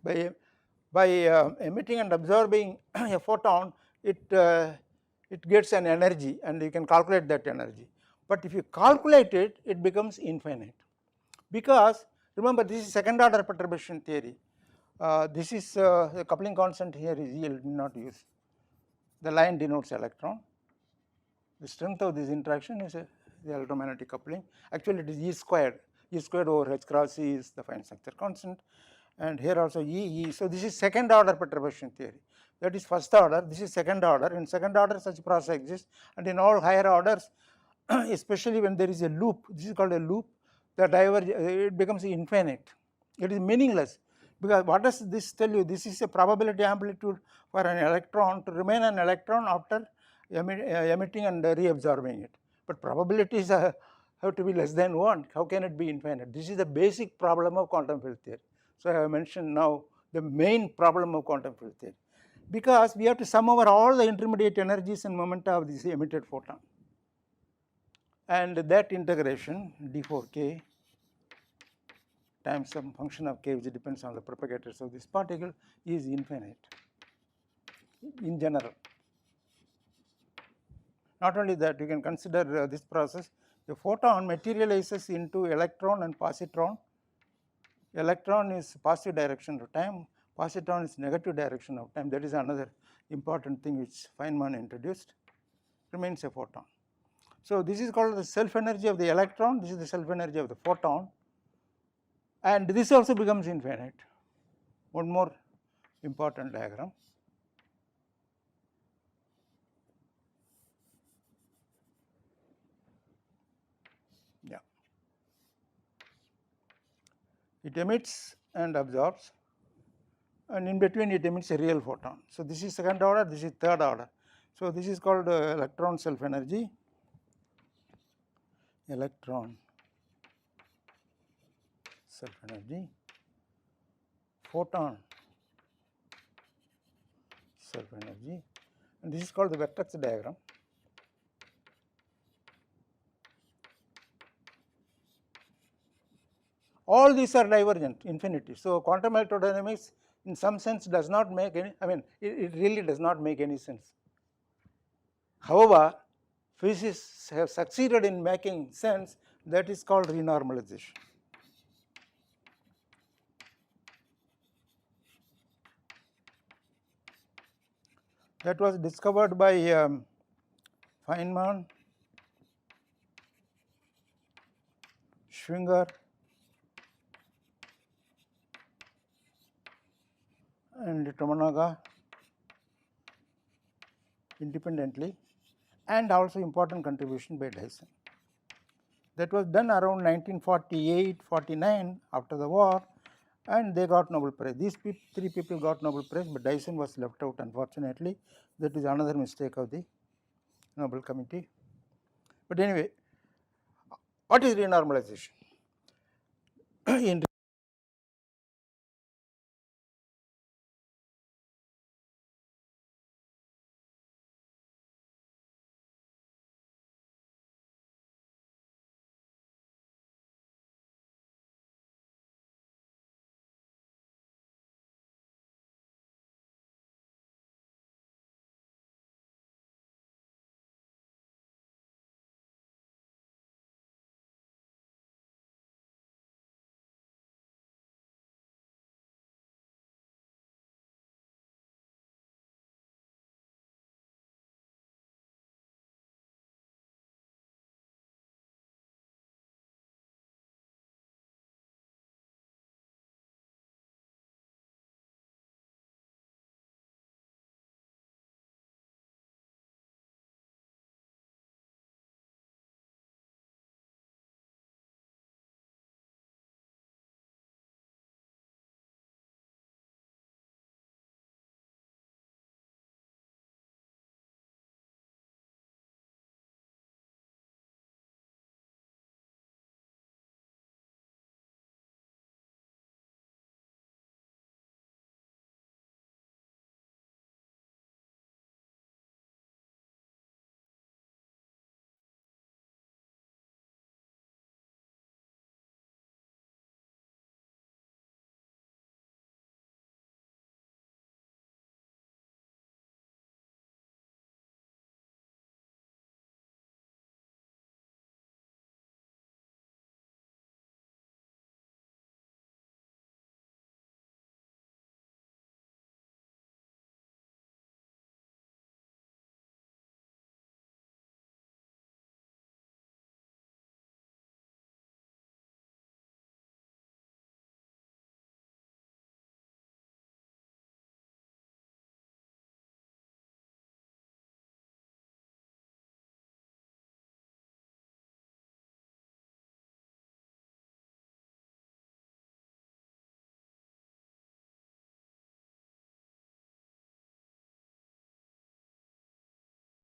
By emitting and absorbing a photon, it gets an energy, and you can calculate that energy. But if you calculate it, it becomes infinite, because remember, this is second order perturbation theory. This is the coupling constant here is E, not use. The line denotes electron. The strength of this interaction is the electromagnetic coupling. Actually, it is E squared. E squared over H cross E is the fine structure constant, and here also E. So, this is second order perturbation theory. That is first order, this is second order. In second order, such process exists, and in all higher orders, especially when there is a loop, this is called a loop, the it becomes infinite. It is meaningless, because what does this tell you? This is a probability amplitude for an electron to remain an electron after emitting and reabsorbing it. But probabilities have to be less than 1. How can it be infinite? This is the basic problem of quantum field theory. So, I have mentioned now the main problem of quantum field theory, because we have to sum over all the intermediate energies and momenta of this emitted photon, and that integration d4k times some function of k, which depends on the propagators of this particle, is infinite in general. Not only that, you can consider this process. The photon materializes into electron and positron. Electron is positive direction of time, positron is negative direction of time. That is another important thing which Feynman introduced. Remains a photon. So, this is called the self energy of the electron, this is the self energy of the photon, and this also becomes infinite. One more important diagram. Yeah. It emits and absorbs, and in between it emits a real photon. So, this is second order, this is third order. So, this is called electron self energy, electron self energy, photon self energy, and this is called the vertex diagram. All these are divergent, infinity. So, quantum electrodynamics in some sense does not make any, it really does not make any sense. However, physicists have succeeded in making sense, that is called renormalization. That was discovered by Feynman, Schwinger, and Tomonaga independently, and also important contribution by Dyson. That was done around 1948-49 after the war, and they got Nobel Prize. These 3 people got Nobel Prize, but Dyson was left out, unfortunately. That is another mistake of the Nobel Committee. But anyway, what is renormalization? In